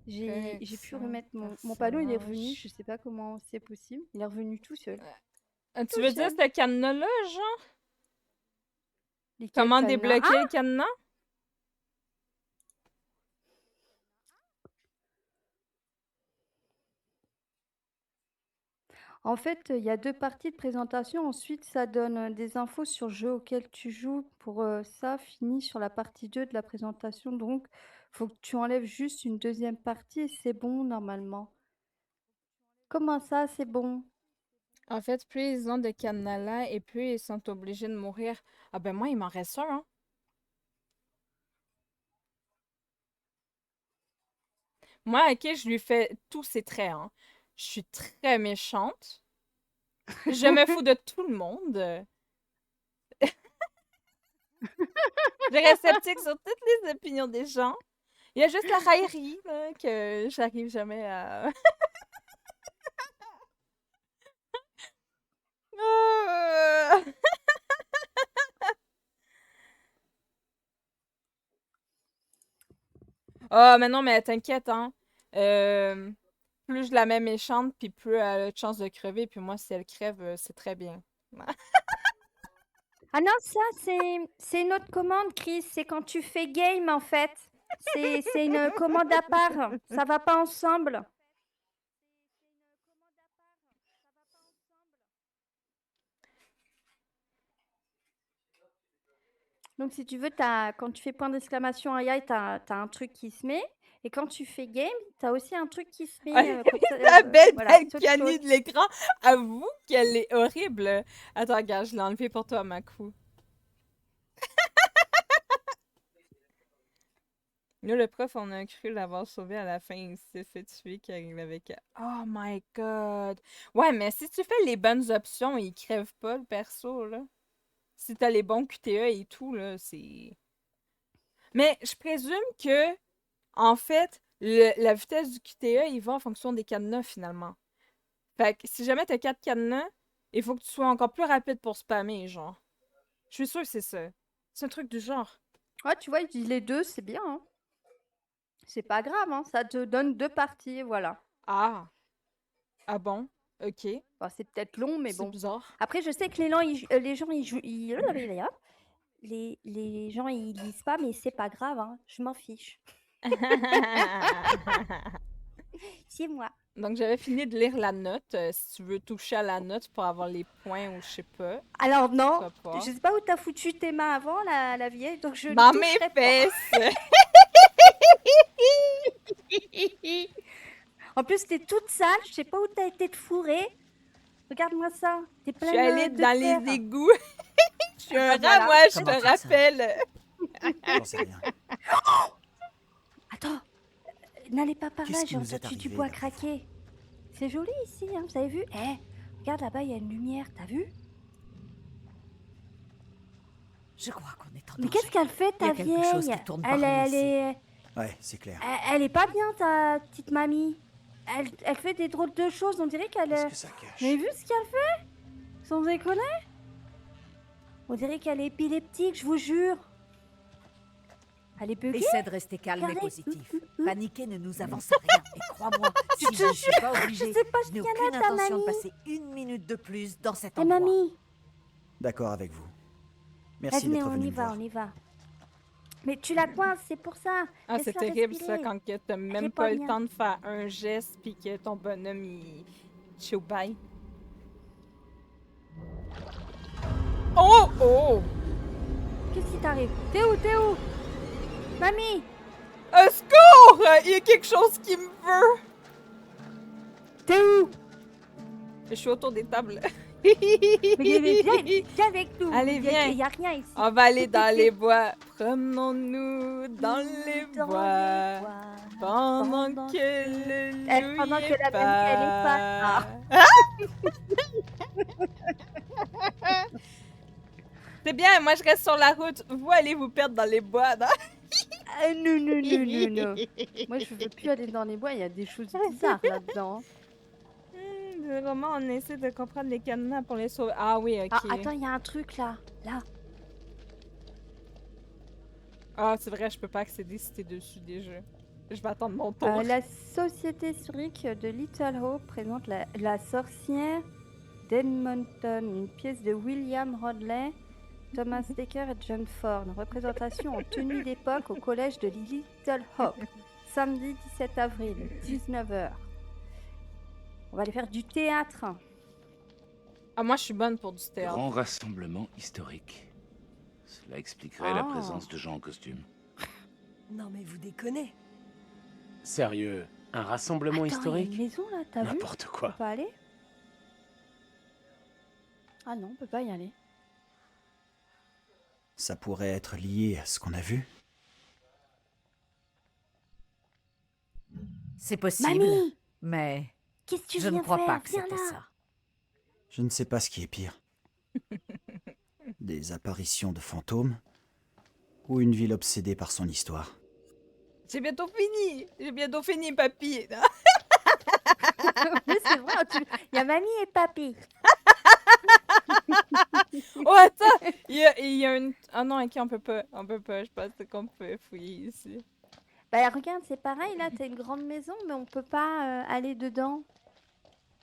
J'ai pu
Collection,
remettre mon panneau, il est revenu.
personnage.
Je sais pas comment c'est possible. Il est revenu tout seul.
Tu
Tout
veux dire
seul.
ce cadenas-là, genre?
Lesquels
Comment
cadenas?
débloquer
Ah!
le cadenas?
En fait, il y a 2 parties de présentation. Ensuite, ça donne des infos sur le jeu auquel tu joues. Pour ça, fini sur la partie 2 de la présentation. Donc, faut que tu enlèves juste une deuxième partie et c'est bon normalement. Comment ça, c'est bon?
En fait, plus ils ont de cadenas-là et plus ils sont obligés de mourir. Ah ben moi, il m'en reste un, hein. Moi, ok, je lui fais tous ses traits, hein. Je suis très méchante. Je me fous de tout le monde. Je reste sceptique sur toutes les opinions des gens. Il y a juste la raillerie, là, que j'arrive jamais à... Ah, mais non, mais t'inquiète, hein. Plus je la mets méchante, puis plus elle a de chance de crever, puis moi, si elle crève, c'est très bien.
Ah non, ça, c'est une autre commande, Chris. C'est quand tu fais game, en fait. C'est une commande à part. Ça va pas ensemble. Donc, si tu veux, quand tu fais point d'exclamation AI, tu as un truc qui se met. Et quand tu fais game, tu as aussi un truc qui se met.
La belle
voilà, c'est autre
Balkany
chose.
de l'écran, avoue qu'elle est horrible. Attends, regarde, je l'ai enlevée pour toi, Makou. Là, le prof, on a cru l'avoir sauvé à la fin. Il s'est fait tuer qui arrive avec... Oh my god! Ouais, mais si tu fais les bonnes options, il crève pas, le perso, là. Si t'as les bons QTE et tout, là, c'est... Mais je présume que, en fait, la vitesse du QTE, il va en fonction des cadenas, finalement. Fait que si jamais t'as 4 cadenas, il faut que tu sois encore plus rapide pour spammer, genre. Je suis sûre que c'est ça. C'est un truc du genre.
Ouais, tu vois, il dit les deux, c'est bien. Hein. C'est pas grave, hein. Ça te donne 2 parties, voilà.
Ah. Ah bon? Ok.
Bon, c'est peut-être long, mais bon.
C'est bizarre.
Après, je sais que les gens, ils jouent... Les gens, ils lisent pas, mais c'est pas grave, hein. Je m'en fiche. C'est moi.
Donc, j'avais fini de lire la note. Si tu veux toucher à la note pour avoir les points ou je sais pas.
Alors non,
Pas.
je sais pas où t'as foutu tes mains avant, la vieille, donc je
Dans
ne
mes
toucherai
fesses!
En plus, t'es toute sale, je sais pas où t'as été te fourrer. Regarde-moi ça, t'es
Je
plein
suis allée
de
dans
terre.
les égouts. Je suis un rat,
Voilà.
moi, je
Comment
te
faire ça?
rappelle.
J'en sais rien.
Attends, n'allez pas par là,
Qu'est-ce qui
j'ai
nous est
entendu du
arrivé,
bois
là,
craquer. C'est joli ici, hein, vous avez vu? Regarde là-bas, il y a une lumière, t'as vu?
Je crois qu'on est en
Mais
danger.
qu'est-ce qu'elle fait,
Il y
ta
a quelque chose
vieille?
qui tourne par nous ici.
Ouais, c'est clair.
Elle est pas bien, ta petite mamie. Elle fait des drôles de choses, on dirait qu'elle...
Qu'est-ce que ça cache?
Vous avez vu ce qu'elle fait? Sans déconner? On dirait qu'elle est épileptique, je vous jure. Elle est buggée?
Essaie de rester calme et
Regardez.
positif. Paniquer ne nous avance à rien. Et crois-moi, si
te
je ne suis
jure,
pas obligée,
je sais pas
je
ce
n'ai
qu'il y en a,
aucune
ta
intention de
mamie.
passer 1 minute de plus dans cet
Eh,
endroit.
mamie.
D'accord avec vous. Merci
Vas-y,
d'être
on
venu
y
me
va,
voir.
on y va. Mais tu la coinces, c'est pour ça.
Ah, c'est
Laisse-la
terrible ça,
respirer.
quand que t'as même
est
pas
pas
le
bien.
temps de faire un geste puis que ton bonhomme, il... Ciao, bye. Oh! Oh!
Qu'est-ce qui t'arrive? T'es où? Mamie!
Un secours! Il y a quelque chose qui me veut!
T'es où?
Je suis autour des tables.
Mais viens avec nous.
Allez,
Il
viens.
y a rien ici.
On va aller dans les bois. Promenons-nous dans les
Dans
bois.
les bois.
Pendant que le loup
Pendant
y
que la mamie, elle est pas.
C'est bien, moi je reste sur la route. Vous allez vous perdre dans les bois. Non?
Non. Moi, je veux plus aller dans les bois. Il y a des choses bizarres là-dedans.
Le roman, on essaie de comprendre les canons pour les sauver. Ah oui, ok.
Ah, attends, il y a un truc là. Là.
Ah, c'est vrai, je peux pas accéder si t'es dessus déjà. Je vais attendre mon tour.
La société historique de Little Hope présente la sorcière d'Edmonton, une pièce de William Rodley, Thomas Dekker et John Ford. Une représentation en tenue d'époque au collège de Little Hope. Samedi 17 avril, 19h. On va aller faire du théâtre.
Ah, moi je suis bonne pour du théâtre.
Grand rassemblement historique. Cela expliquerait la présence de gens en costume.
Non mais vous déconnez.
Sérieux, un rassemblement historique?
Il y a une maison là, t'as vu?
N'importe
On
quoi.
peut pas aller? Ah non, on peut pas y aller.
Ça pourrait être lié à ce qu'on a vu.
C'est possible.
Mamie!
Mais
Qu'est-ce que tu
je ne
viens
crois
faire?
pas que
Viens
c'était
là.
ça.
Je ne sais pas ce qui est pire. Des apparitions de fantômes ou une ville obsédée par son histoire.
J'ai bientôt fini, papy.
Oui, c'est vrai. Il y a mamie et papy.
Oh, attends! Il y a une... Ah non, ok, on peut pas. Je pense qu'on peut fouiller ici.
Bah regarde, c'est pareil, là, t'as une grande maison, mais on peut pas aller dedans.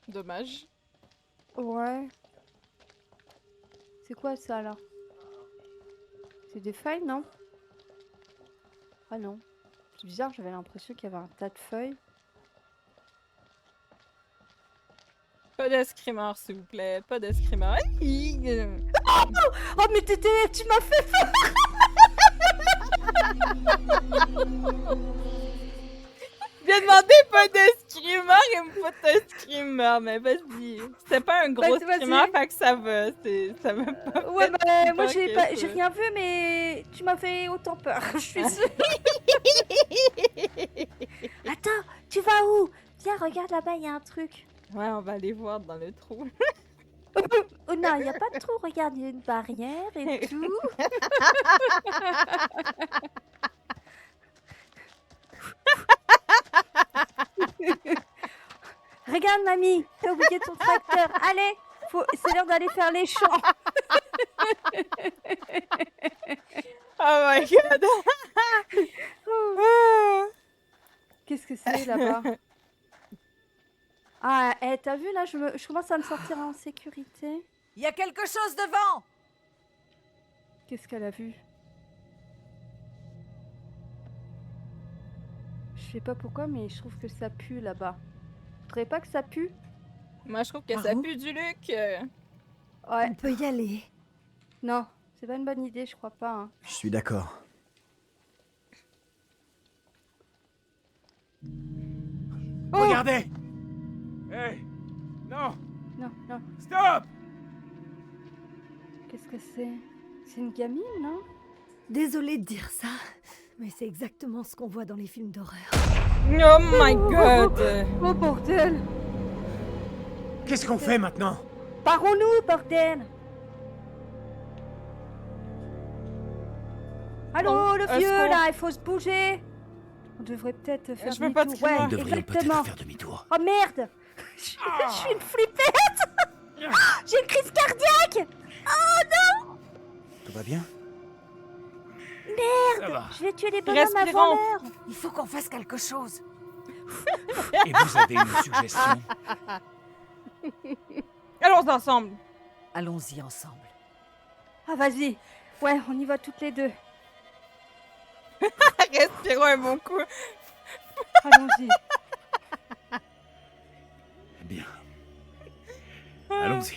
Dommage.
Ouais. C'est quoi ça, là? C'est des feuilles, non? Ah non. C'est bizarre, j'avais l'impression qu'il y avait un tas de feuilles.
Pas d'escrimeur, s'il vous plaît. Pas d'escrimeur.
Oh, mais tu m'as fait peur!
J'ai demandé pas de screamer et me faut un screamer, mais vas-y. C'était pas un gros
Vas-y.
screamer, fait que ça va. Ça va pas.
Ouais, bah, moi j'ai
quelque
rien vu, mais tu m'as fait autant peur, je suis sûre. Attends, tu vas où? Viens, regarde là-bas, il y a un truc.
Ouais, on va aller voir dans le trou.
Oh non, il n'y a pas de trou, regarde, il y a une barrière et tout. Regarde, mamie, t'as oublié ton tracteur. Allez, c'est l'heure d'aller faire les champs.
Oh my god!
Qu'est-ce que c'est là-bas? Ah, t'as vu là, je commence à me sentir en sécurité.
Il y a quelque chose devant!
Qu'est-ce qu'elle a vu? Je sais pas pourquoi, mais je trouve que ça pue là-bas. Tu trouves pas que ça pue?
Moi, je trouve que ça pue du Luc.
Ouais.
On peut y aller.
Non, c'est pas une bonne idée, je crois pas. Hein.
Je suis d'accord.
Oh!
Regardez! Hey! Non!
Non.
Stop!
Qu'est-ce que c'est? C'est une gamine, non?
Désolée de dire ça, mais c'est exactement ce qu'on voit dans les films d'horreur.
Oh my god!
Oh bordel!
Qu'est-ce qu'on fait maintenant?
Parons-nous, bordel! Allô, le vieux, là, il faut se bouger! On devrait peut-être faire
Je veux pas de
demi-tour. Ouais,
Nous devrions
exactement.
peut-être faire demi-tour.
Oh merde! Je suis une flippette! J'ai une crise cardiaque! Oh non!
Tout va bien?
Ça va.
Je vais tuer les bonhommes avant
Respirons.
l'heure!
Il faut qu'on fasse quelque chose.
Et vous avez une suggestion?
Allons ensemble.
Allons-y ensemble.
Ah, vas-y! Ouais, on y va toutes les deux.
Respirons un bon coup.
Allons-y.
Bien. Allons-y.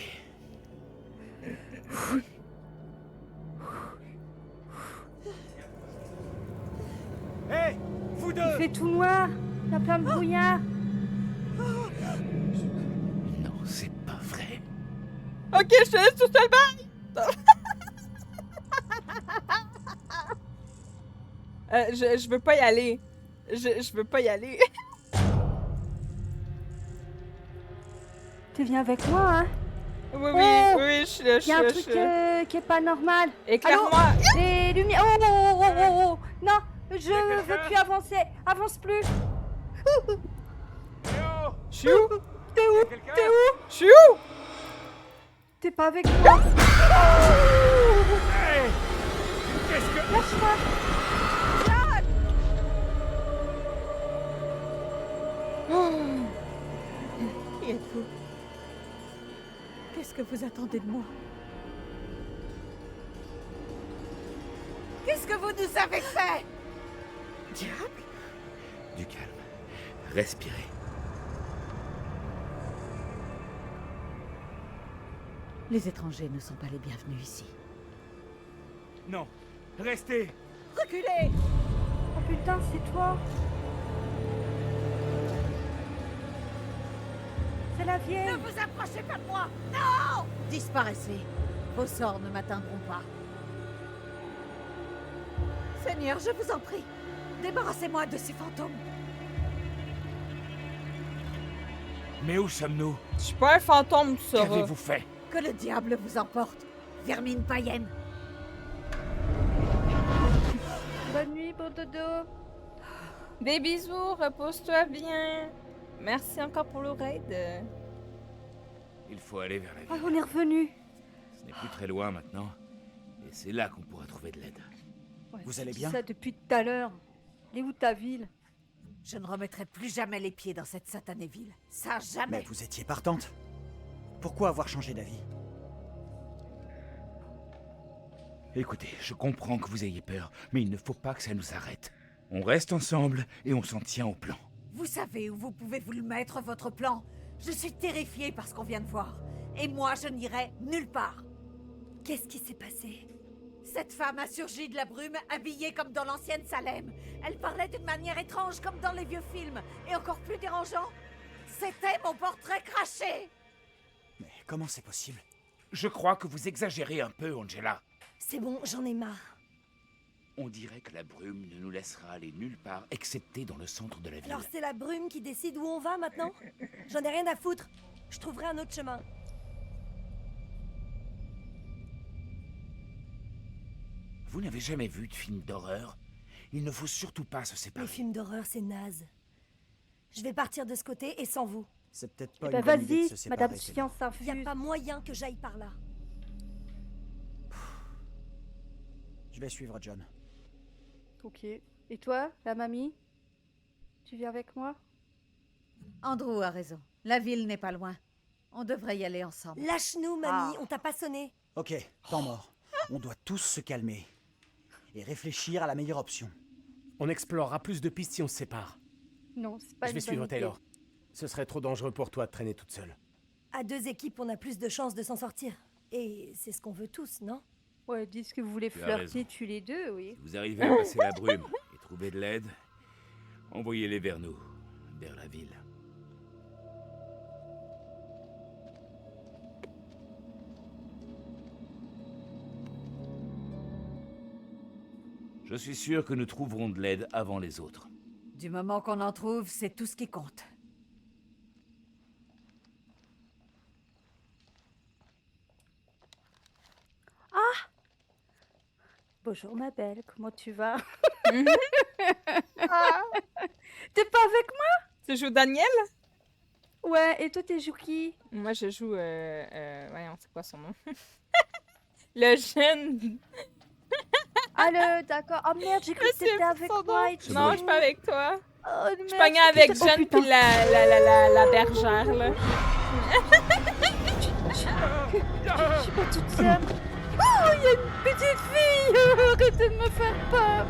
Hé! Vous deux!
Il fait tout noir. Il y a plein de brouillard.
Non, c'est pas vrai.
Oh Ok, je te laisse tout seul, bye! Je veux pas y aller. Je veux pas y aller.
Tu viens avec moi, hein?
Oui,
Oh,
je suis là, je
y
suis
a un
là,
truc
je suis là.
qui est pas normal.
Éclaire-moi!
Allô? Les lumières. Oh. Non, je veux plus avancer. Avance plus.
Je suis où?
T'es où?
Quelqu'un?
T'es où?
Je suis où?
T'es pas avec moi.
Hey! Qu'est-ce que...
Lâche-moi.
Qui êtes-vous? Qu'est-ce que vous attendez de moi? Qu'est-ce que vous nous avez fait?
Diable! Du calme. Respirez.
Les étrangers ne sont pas les bienvenus ici.
Non. Restez!
Reculez!
Oh putain, c'est toi. C'est la vieille.
Ne vous approchez pas de moi! Non! Disparaissez. Vos sorts ne m'atteindront pas. Seigneur, je vous en prie, débarrassez-moi de ces fantômes.
Mais où sommes-nous?
Je suis pas un fantôme, tu sauras.
Qu'avez-vous fait?
Que le diable vous emporte, vermine païenne.
Bonne nuit, bon dodo.
Des bisous, repose-toi bien. Merci encore pour le raid.
Il faut aller vers la
Oh,
ville.
on est revenu.
Ce n'est plus très loin maintenant. Et c'est là qu'on pourra trouver de l'aide.
Ouais,
Vous
tu
allez
dis
bien?
ça depuis tout à l'heure. Elle est où ta ville?
Je ne remettrai plus jamais les pieds dans cette satanée ville. Ça, jamais.
Mais vous étiez partante. Pourquoi avoir changé d'avis?
Écoutez, je comprends que vous ayez peur, mais il ne faut pas que ça nous arrête. On reste ensemble et on s'en tient au plan.
Vous savez où vous pouvez vous le mettre, votre plan? Je suis terrifiée par ce qu'on vient de voir. Et moi, je n'irai nulle part.
Qu'est-ce qui s'est passé?
Cette femme a surgi de la brume, habillée comme dans l'ancienne Salem. Elle parlait d'une manière étrange, comme dans les vieux films. Et encore plus dérangeant, c'était mon portrait craché.
Mais comment c'est possible?
Je crois que vous exagérez un peu, Angela.
C'est bon, j'en ai marre.
On dirait que la brume ne nous laissera aller nulle part, excepté dans le centre de la ville.
Alors c'est la brume qui décide où on va maintenant? J'en ai rien à foutre. Je trouverai un autre chemin.
Vous n'avez jamais vu de film d'horreur? Il ne faut surtout pas se séparer.
Les films d'horreur, c'est naze. Je vais partir de ce côté et sans vous.
C'est peut-être pas
Eh ben
une bonne idée de
vas-y,
se séparer.
Madame
Céline.
Science
Y a
infuse.
pas moyen que j'aille par là.
Je vais suivre John.
Ok. Et toi, la mamie? Tu viens avec moi?
Andrew a raison. La ville n'est pas loin. On devrait y aller ensemble.
Lâche-nous, mamie, on t'a pas sonné.
Ok, temps mort. On doit tous se calmer. Et réfléchir à la meilleure option.
On explorera plus de pistes si on se sépare.
Non, c'est pas
Je vais
une bonne
suivre
idée.
Taylor. Ce serait trop dangereux pour toi de traîner toute seule.
À 2 équipes, on a plus de chances de s'en sortir. Et c'est ce qu'on veut tous, non?
Ouais, dis ce que vous voulez
Tu as
flirter
raison.
tous les deux, oui.
Si vous arrivez à passer la brume et trouver de l'aide, envoyez-les vers nous, vers la ville. Je suis sûr que nous trouverons de l'aide avant les autres.
Du moment qu'on en trouve, c'est tout ce qui compte.
Bonjour ma belle, comment tu vas? Ah. T'es pas avec moi?
Tu joues Daniel?
Ouais, et toi t'es joues qui?
Moi, je joue... voyons, c'est quoi son nom? Le jeune...
D'accord. Oh merde, j'ai cru que t'étais avec moi et tout.
Non, je suis pas avec toi.
Oh,
Je
merde,
pognais avec
putain.
John
putain.
puis la bergère, là.
Je suis pas toute seule. Oh, il y a une petite fille. Arrêtez de me faire peur.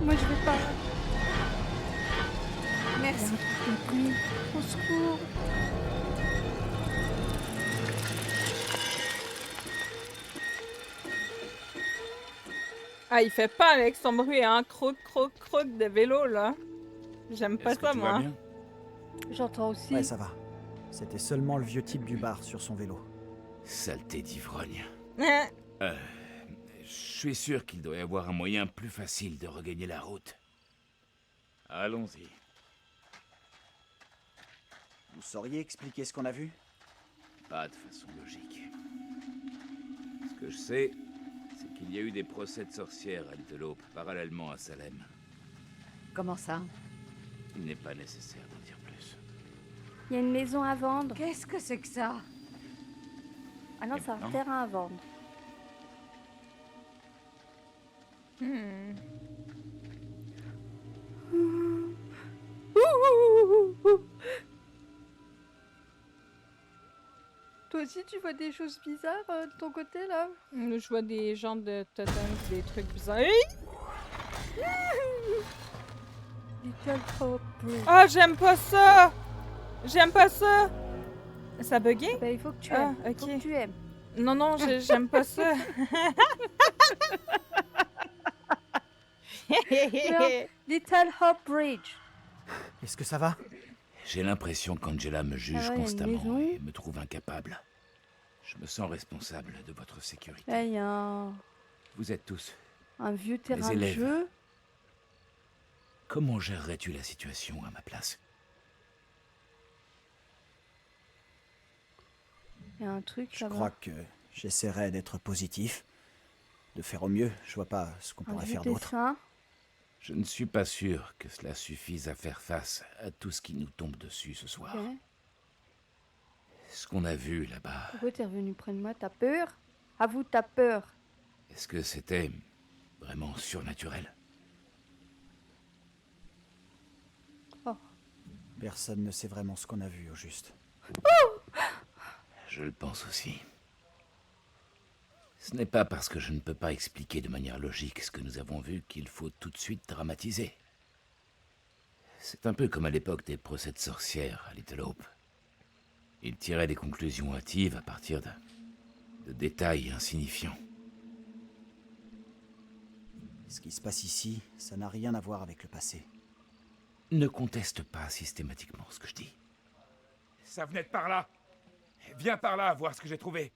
Moi, je vais pas.
Merci.
Oui, au secours.
Ah, il fait pas avec son bruit, hein. Croc, croc, croc de vélo, là. J'aime pas
Est-ce que
ça,
tout va
moi.
bien?
J'entends aussi.
Ouais, ça va. C'était seulement le vieux type du bar sur son vélo.
Saleté d'ivrogne. Je suis sûr qu'il doit y avoir un moyen plus facile de regagner la route. Allons-y.
Vous sauriez expliquer ce qu'on a vu?
Pas de façon logique. Ce que je sais, c'est qu'il y a eu des procès de sorcières à Little Hope, parallèlement à Salem.
Comment ça?
Il n'est pas nécessaire d'en dire plus.
Il y a une maison à vendre.
Qu'est-ce que c'est que ça?
Ah non,
Et
c'est un
maintenant
terrain à vendre. Toi aussi, tu vois des choses bizarres de ton côté, là?
Je vois des gens de totems, des trucs bizarres.
Little Hope Bridge.
Ah, j'aime pas ça! J'aime pas ça! Ça a bugué?
Bah, il faut que tu
Ah,
aimes. Il faut
ok.
que tu aimes.
Non, non, j'aime pas ça.
Non, Little Hope Bridge.
Est-ce que ça va?
J'ai l'impression qu'Angela me juge
Ah ouais, il y a une
constamment
maison.
et me trouve incapable. Je me sens responsable de votre sécurité.
Là, il y a
Vous êtes tous.
un vieux terrain de
élèves.
jeu.
Comment gérerais-tu la situation à ma place?
Il y a un truc
Je
là-bas.
crois que j'essaierai d'être positif, de faire au mieux. Je vois pas ce qu'on
Un
pourrait
vieux
faire d'autre.
dessin.
Je ne suis pas sûr que cela suffise à faire face à tout ce qui nous tombe dessus ce soir.
Ok.
Ce qu'on a vu là-bas,
Pourquoi t'es revenu près de moi? T'as peur? Avoue, t'as peur.
est-ce que c'était vraiment surnaturel?
Personne ne sait vraiment ce qu'on a vu, au juste.
Je le pense aussi. Ce n'est pas parce que je ne peux pas expliquer de manière logique ce que nous avons vu qu'il faut tout de suite dramatiser. C'est un peu comme à l'époque des procès de sorcières à Little Hope. Ils tiraient des conclusions hâtives à partir de détails insignifiants.
Ce qui se passe ici, ça n'a rien à voir avec le passé.
Ne conteste pas systématiquement ce que je dis.
Ça venait de par là. Viens par là, voir ce que j'ai trouvé.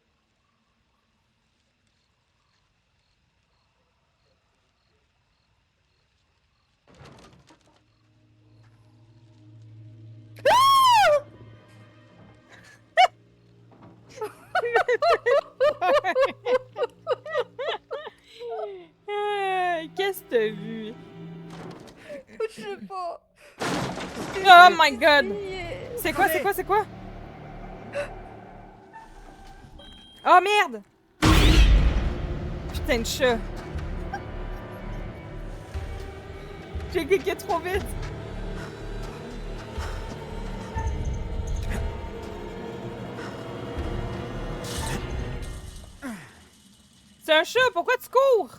Qu'est-ce que t'as vu?
Je sais pas.
Oh my god! C'est quoi, c'est quoi, c'est quoi? Oh merde! Putain de chat! J'ai cliqué trop vite! C'est un chat, pourquoi tu cours?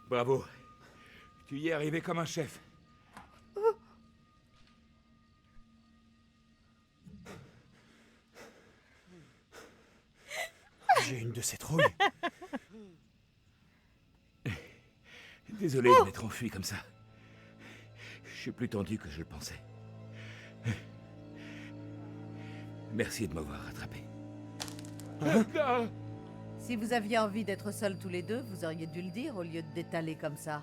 Bravo. Tu y es arrivé comme un chef.
J'ai une de ces trouilles.
Désolé de m'être enfui comme ça. Je suis plus tendu que je le pensais. Merci de m'avoir rattrapé.
Si vous aviez envie d'être seuls tous les deux, vous auriez dû le dire au lieu de d'étaler comme ça.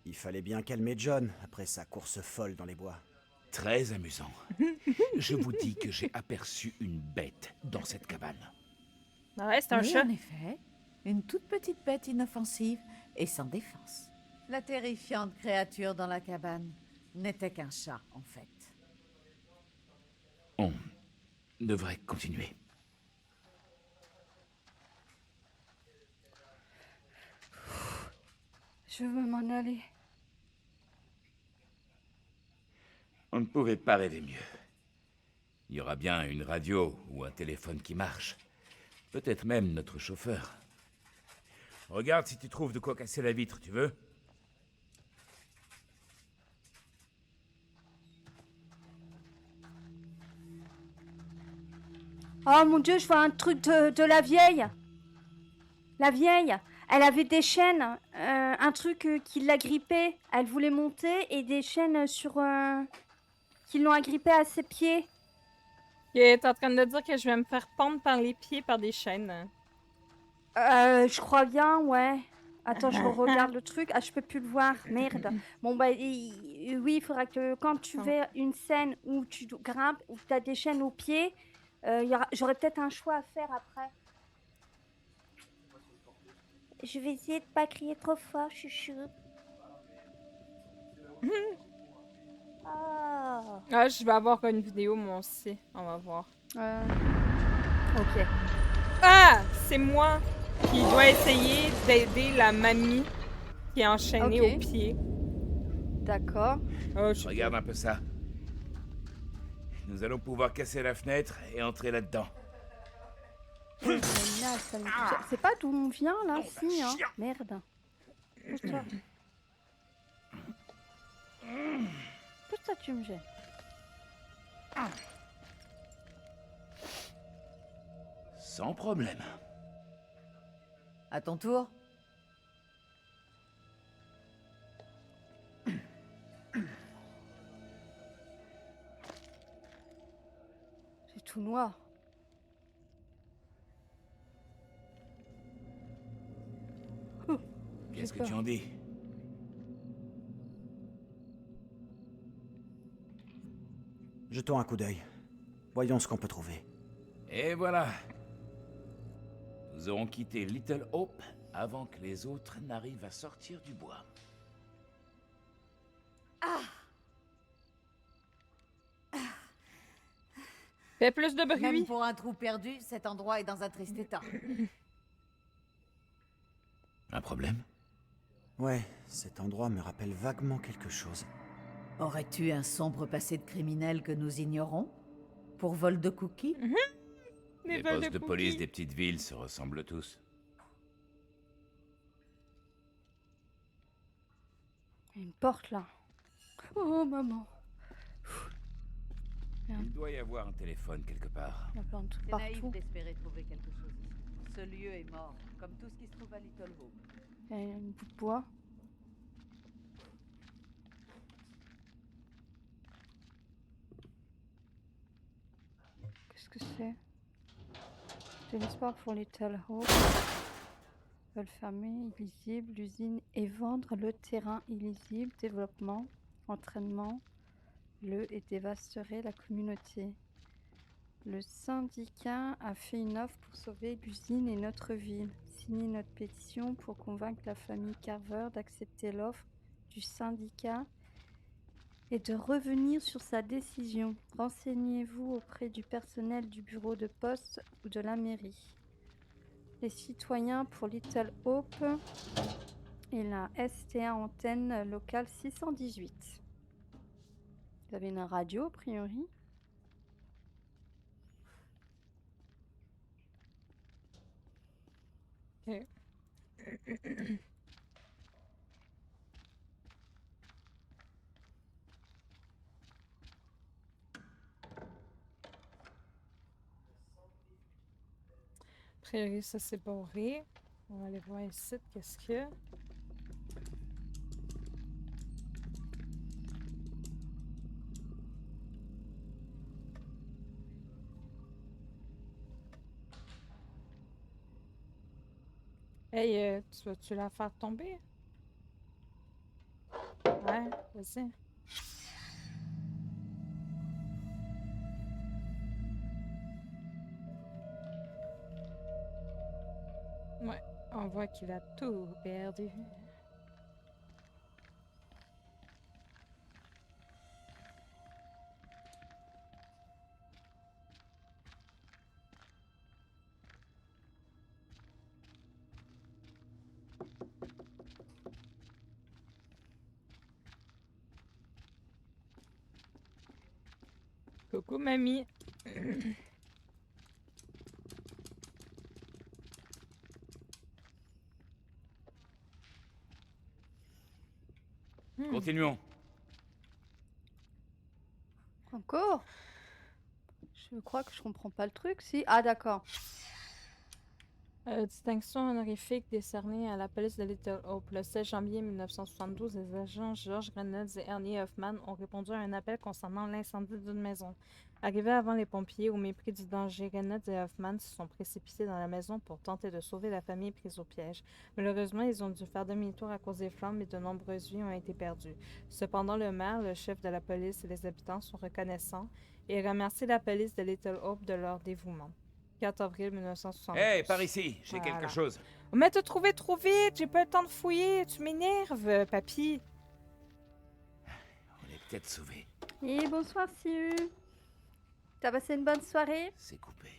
Il fallait bien calmer John après sa course folle dans les bois.
Très amusant. Je vous dis que j'ai aperçu une bête dans cette cabane.
Ouais, c'est un
Oui,
chat.
en effet. Une toute petite bête inoffensive et sans défense. La terrifiante créature dans la cabane n'était qu'un chat, en fait.
On devrait continuer.
Je veux m'en aller.
On ne pouvait pas rêver mieux. Il y aura bien une radio ou un téléphone qui marche. Peut-être même notre chauffeur. Regarde si tu trouves de quoi casser la vitre, tu veux?
Oh mon Dieu, je vois un truc de la vieille. La vieille. Elle avait des chaînes, un truc qui l'agrippait. Elle voulait monter et des chaînes qui l'ont agrippée à ses pieds.
T'es en train de dire que je vais me faire pendre par les pieds par des chaînes.
Je crois bien, ouais. Attends, je regarde le truc. Ah, je peux plus le voir. Merde. Bon, bah, oui, il faudra que quand tu veux une scène où tu grimpes, où tu as des chaînes aux pieds, j'aurais peut-être un choix à faire après. Je vais essayer de pas crier trop fort, chouchou. Ah.
Ah, je vais avoir une vidéo, moi aussi. On va voir.
Ok.
Ah! C'est moi qui dois essayer d'aider la mamie qui est enchaînée
Ok.
au pied.
D'accord.
Oh,
Regarde un peu ça. Nous allons pouvoir casser la fenêtre et entrer là-dedans.
C'est pas d'où on vient, là, si, hein. Merde. Pousse-toi. Pousse-toi, tu me gênes.
Sans problème.
À ton tour.
C'est tout noir.
Qu'est-ce que tu en dis?
Jetons un coup d'œil. Voyons ce qu'on peut trouver.
Et voilà. Nous aurons quitté Little Hope avant que les autres n'arrivent à sortir du bois.
Fais plus de bruit.
Même pour un trou perdu, cet endroit est dans un triste état.
Un problème?
Ouais, cet endroit me rappelle vaguement quelque chose.
Aurais-tu un sombre passé de criminel que nous ignorons? Pour vol de cookies?
Les postes de police des petites villes se ressemblent tous.
Il y a une porte, là. Oh, maman.
Il doit y avoir un téléphone quelque part.
Il y a plein de trucs
C'est naïf
partout.
d'espérer trouver quelque chose ici. Ce lieu est mort, comme tout ce qui se trouve à Little Hope.
Il y a une bout de bois. Qu'est-ce que c'est? De l'espoir pour Little Hope. Veulent fermer, illisible, l'usine et vendre le terrain illisible, développement, entraînement, et dévasterait la communauté. Le syndicat a fait une offre pour sauver l'usine et notre ville. Signez notre pétition pour convaincre la famille Carver d'accepter l'offre du syndicat et de revenir sur sa décision. Renseignez-vous auprès du personnel du bureau de poste ou de la mairie. Les citoyens pour Little Hope et la STA antenne locale 618. Vous avez une radio a priori?
Ok. A priori, ça c'est barré. On va aller voir ici, qu'est-ce qu'il y a. Hey, tu vas-tu la faire tomber? Ouais, vas-y. Ouais, on voit qu'il a tout perdu. Coucou, mamie.
Continuons.
Encore? Je crois que je comprends pas le truc, si. Ah, d'accord.
Distinction honorifique décernée à la police de Little Hope. Le 16 janvier 1972, les agents George Reynolds et Ernie Hoffman ont répondu à un appel concernant l'incendie d'une maison. Arrivés avant les pompiers, au mépris du danger, Reynolds et Hoffman se sont précipités dans la maison pour tenter de sauver la famille prise au piège. Malheureusement, ils ont dû faire demi-tour à cause des flammes et de nombreuses vies ont été perdues. Cependant, le maire, le chef de la police et les habitants sont reconnaissants et remercient la police de Little Hope de leur dévouement. 4 avril 1972.
Hé, par ici, j'ai
Voilà.
quelque chose.
Mais t'as trouvé trop vite, j'ai pas le temps de fouiller, tu m'énerves, papy.
On est peut-être sauvés.
Et bonsoir, Siu. T'as passé une bonne soirée?
C'est coupé.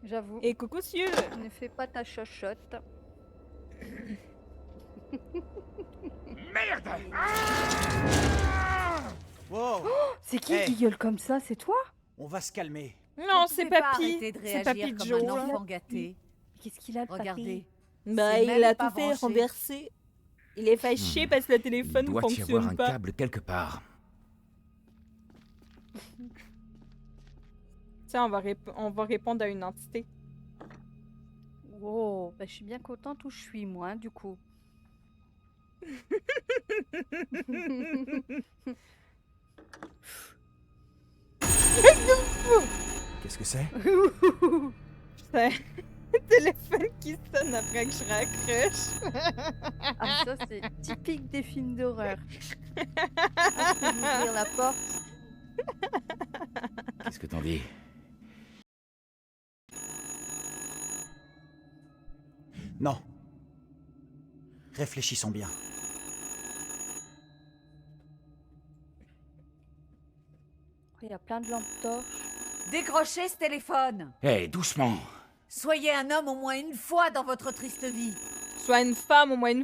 J'avoue.
Et coucou, Siu.
Ne fais pas ta chochotte.
Merde! Wow!
C'est qui
Hey.
qui gueule comme ça? C'est toi?
On va se calmer.
Non,
Vous
c'est
pouvez pas
papy.
arrêter de
C'est papy
réagir comme
Joe.
un
là.
enfant gâté.
Qu'est-ce qu'il a, le
Regardez.
Bah,
C'est
il
même
a
pas
tout fait
branché.
renverser. Il est fâché parce que le téléphone
Il
ne
doit y avoir
fonctionne
un
pas.
câble quelque part.
Tiens, on va répondre à une entité.
Oh, bah, je suis bien contente où je suis, moi, du coup.
Qu'est-ce que c'est?
C'est un téléphone qui sonne après que je raccroche.
Ah, ça, c'est typique des films d'horreur. Ah, je peux vous ouvrir la porte.
Qu'est-ce que t'en dis?
Non. Réfléchissons bien.
Il y a plein de lampes torches.
Décrochez ce téléphone.
Hé, doucement.
Soyez un homme au moins une fois dans votre triste vie.
Sois une femme au moins une